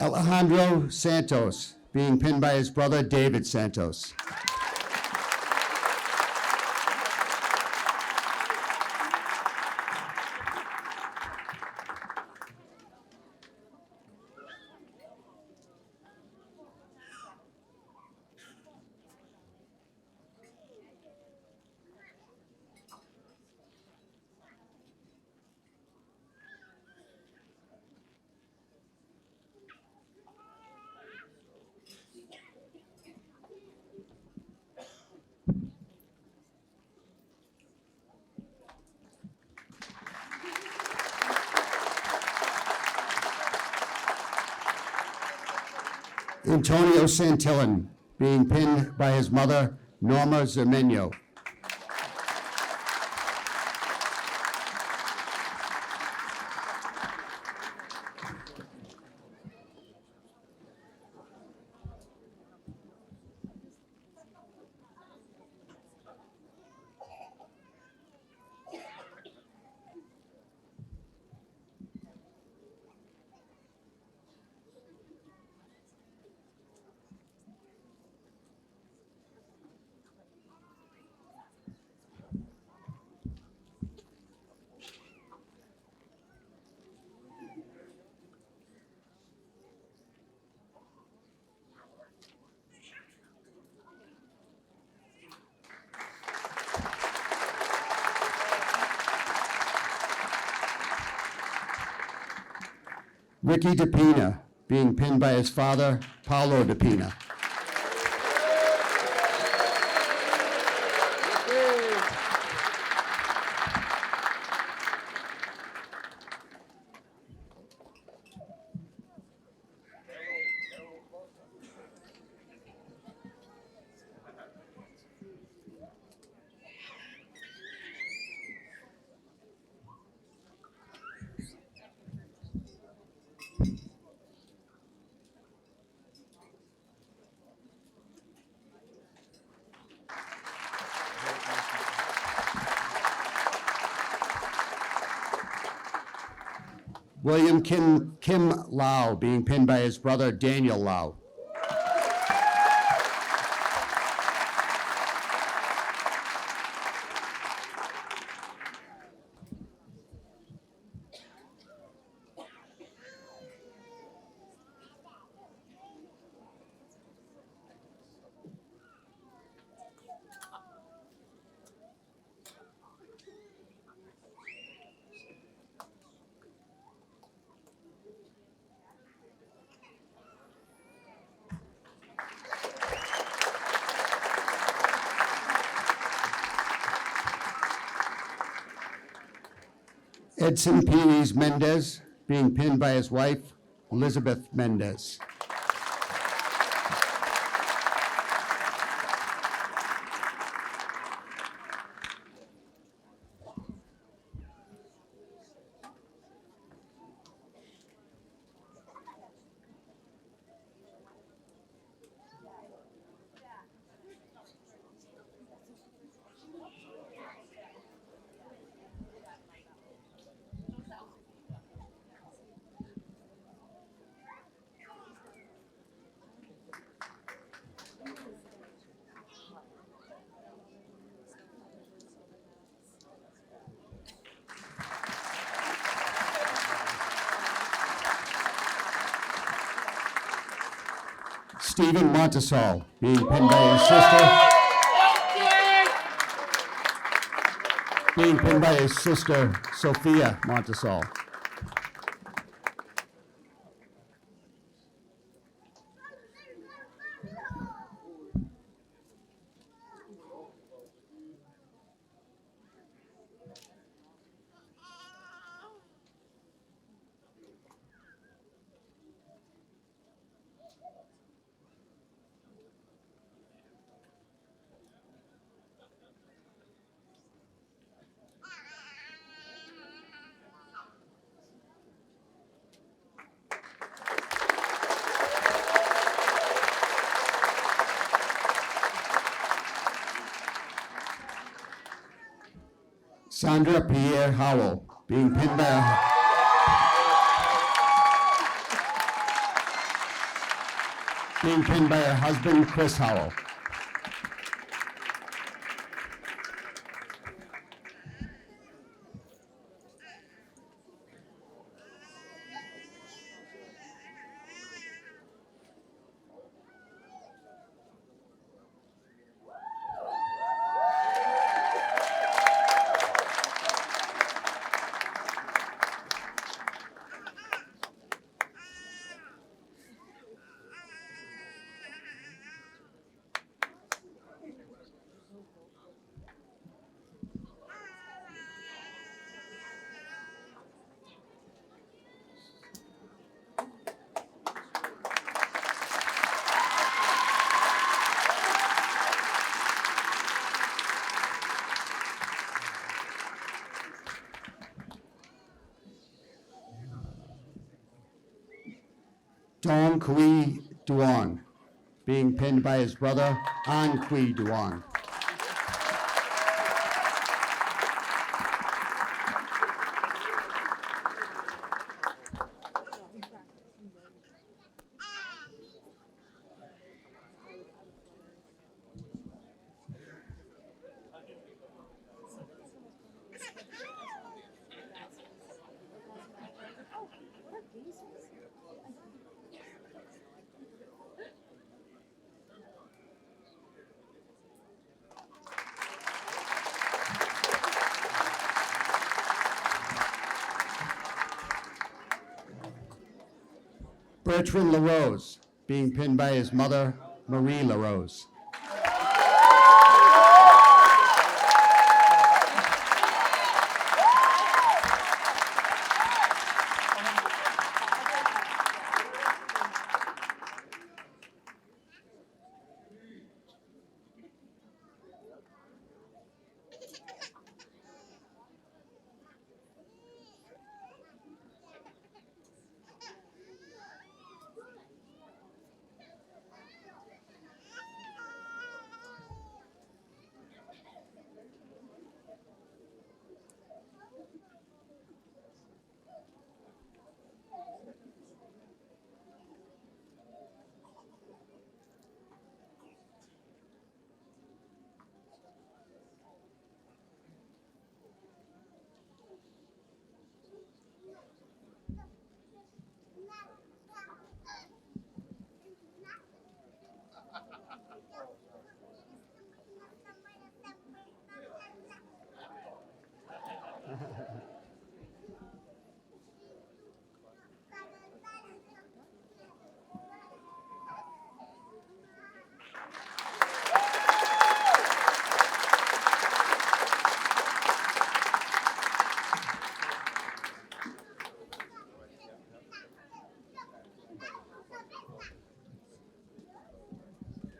Alejandro Santos, being pinned by his brother David Santos. Antonio Santillan, being pinned by his mother, Norma Zemeno. Ricky DePina, being pinned by his father, Paolo DePina. William Kim Lau, being pinned by his brother, Daniel Lau. Edson Pires Mendez, being pinned by his wife, Elizabeth Mendez. Stephen Montesol, being pinned by his sister, Sophia Montesol. Sandra Pierre Howell, being pinned by her husband, Chris Howell. Dong Kui Duong, being pinned by his brother, An Kui Duong. Bertrand LaRose, being pinned by his mother, Marie LaRose.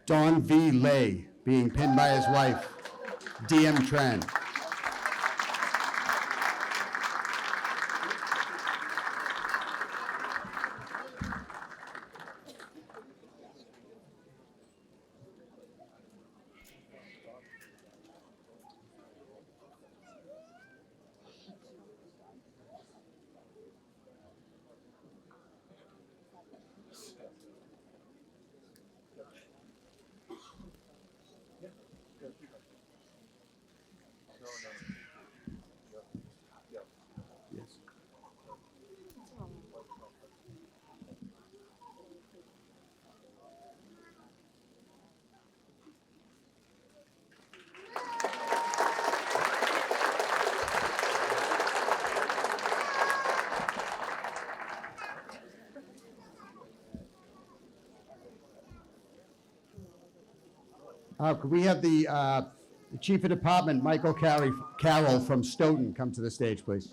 Don V. Lay, being pinned by his wife, DM Tran. Could we have the Chief of Department, Michael Carroll from Stoughton, come to the stage, please?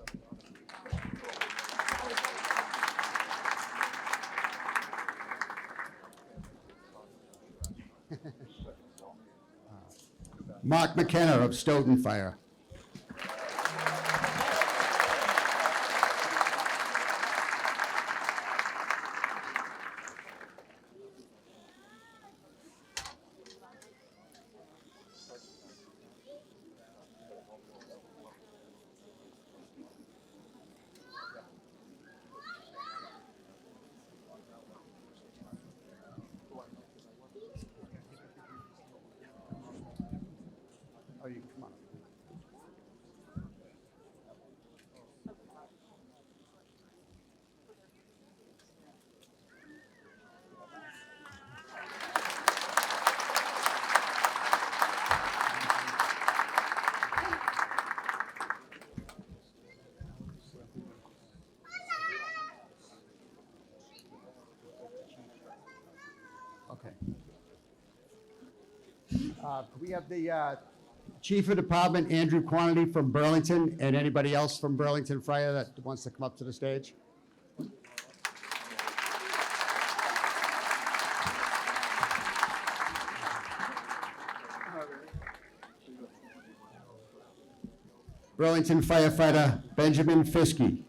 Mark McKenna of Stoughton Fire. Oh, you come on. Okay. Could we have the Chief of Department, Andrew Quantity from Burlington, and anybody else from Burlington Fire that wants to come up to the stage? Burlington firefighter Benjamin Fiske.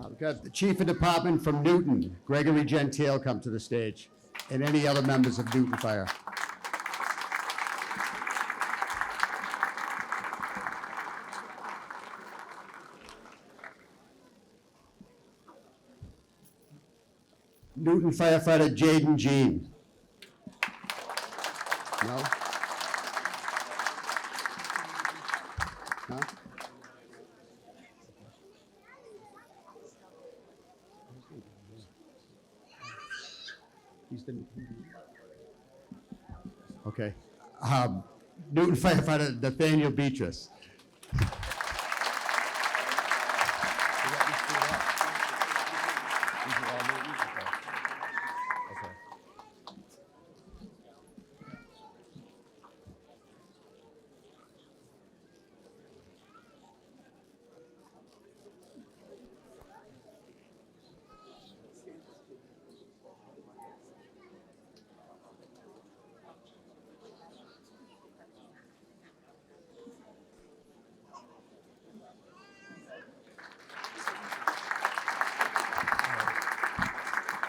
We've got the Chief of Department from Newton, Gregory Gentile, come to the stage, and any other members of Newton Fire. Newton firefighter Jaden Jean. No? No? Okay. Newton firefighter Nathaniel Beatrice.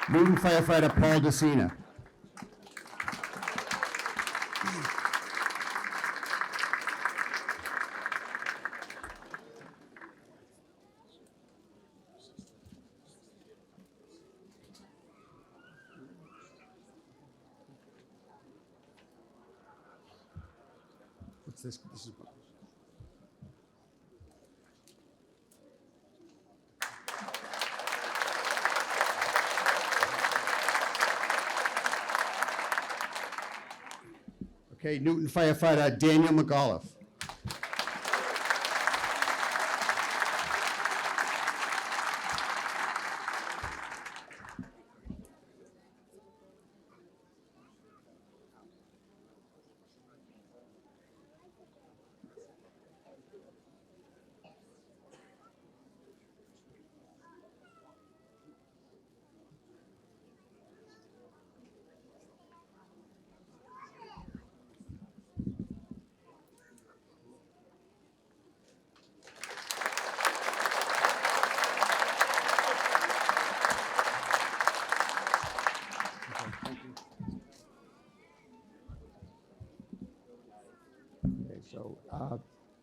Newton firefighter Paul DeCina. What's this? This is. Okay, Newton firefighter Daniel McAuliffe. Okay, so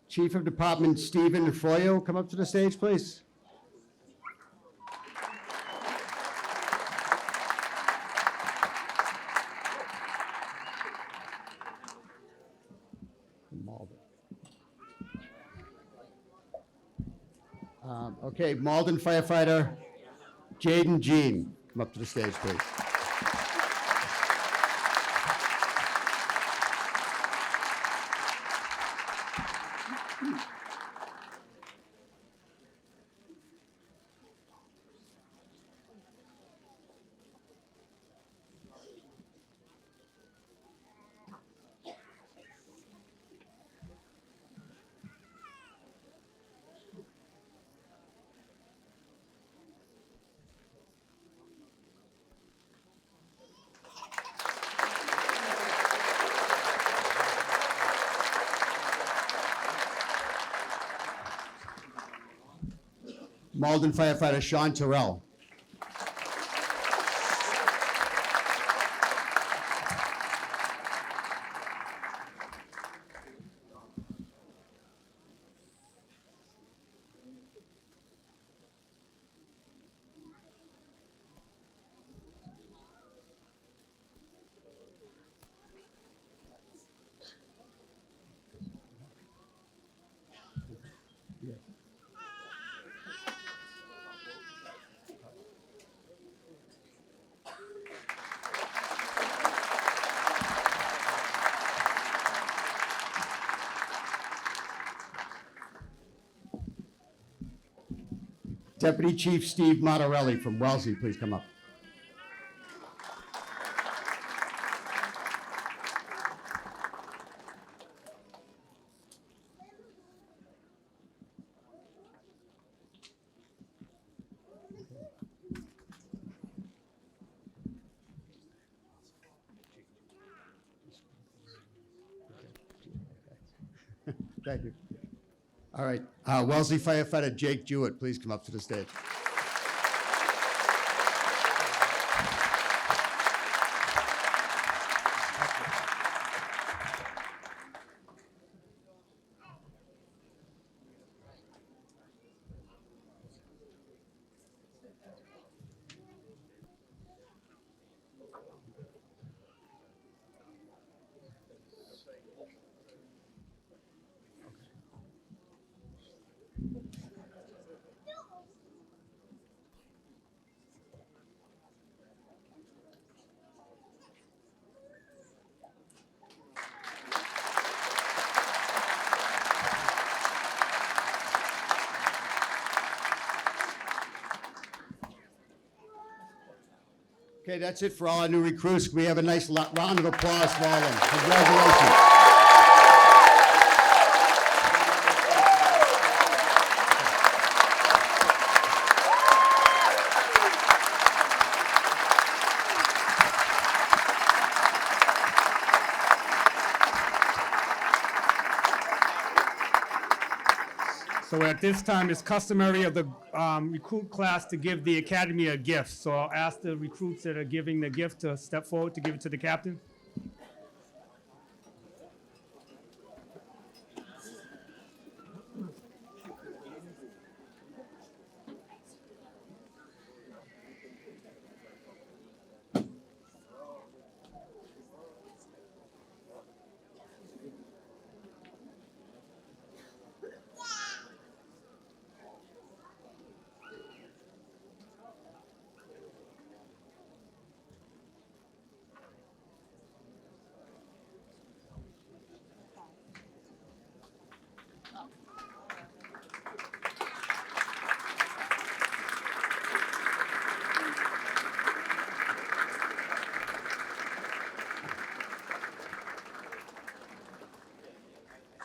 Chief of Department Stephen Froyo, come up to the stage, please. Malden. Okay, Malden firefighter Jaden Jean, come up to the stage, please. Malden firefighter Sean Terrell. Deputy Chief Steve Martorelli from Wellesley, please come up. Thank you. All right, Wellesley firefighter Jake Jewett, please come up to the stage. Okay, that's it for all our new recruits. Can we have a nice round of applause for all of them? Congratulations. So at this time, it's customary of the recruit class to give the academy a gift. So I'll ask the recruits that are giving the gift to step forward to give it to the captain.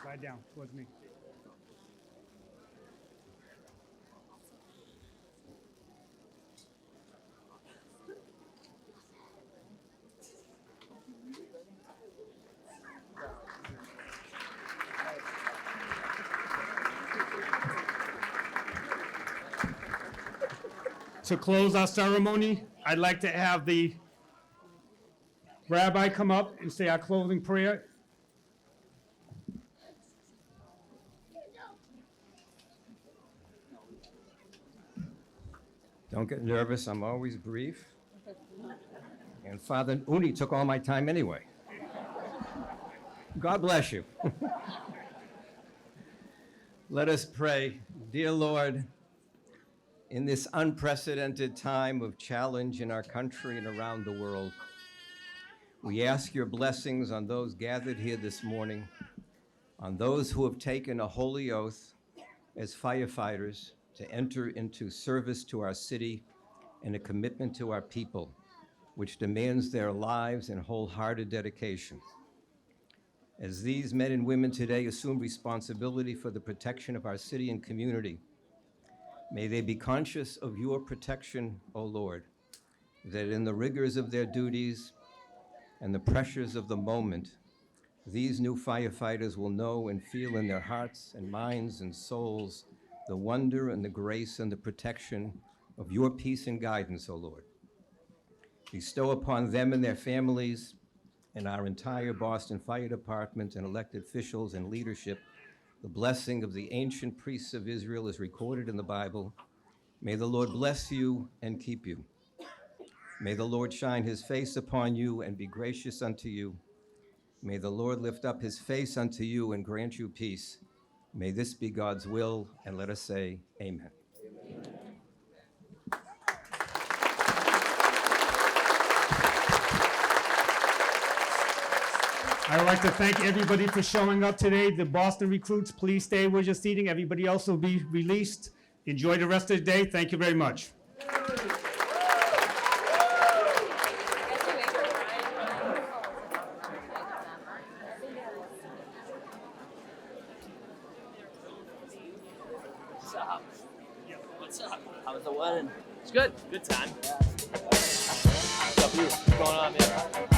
Slide down towards me. To close our ceremony, I'd like to have the rabbi come up and say our closing prayer. Don't get nervous, I'm always brief. And Father Uni took all my time anyway. God bless you. Let us pray. Dear Lord, in this unprecedented time of challenge in our country and around the world, we ask your blessings on those gathered here this morning, on those who have taken a holy oath as firefighters to enter into service to our city and a commitment to our people, which demands their lives and wholehearted dedication. As these men and women today assume responsibility for the protection of our city and community, may they be conscious of your protection, O Lord, that in the rigors of their duties and the pressures of the moment, these new firefighters will know and feel in their hearts and minds and souls the wonder and the grace and the protection of your peace and guidance, O Lord. Bestow upon them and their families and our entire Boston Fire Department and elected officials and leadership the blessing of the ancient priests of Israel as recorded in the Bible. May the Lord bless you and keep you. May the Lord shine his face upon you and be gracious unto you. May the Lord lift up his face unto you and grant you peace. May this be God's will, and let us say amen. I'd like to thank everybody for showing up today. The Boston recruits, please stay where you're seating. Everybody else will be released. Enjoy the rest of the day. Thank you very much. What's up? How was the wedding? It's good. Good time. What's up, you? What's going on, man?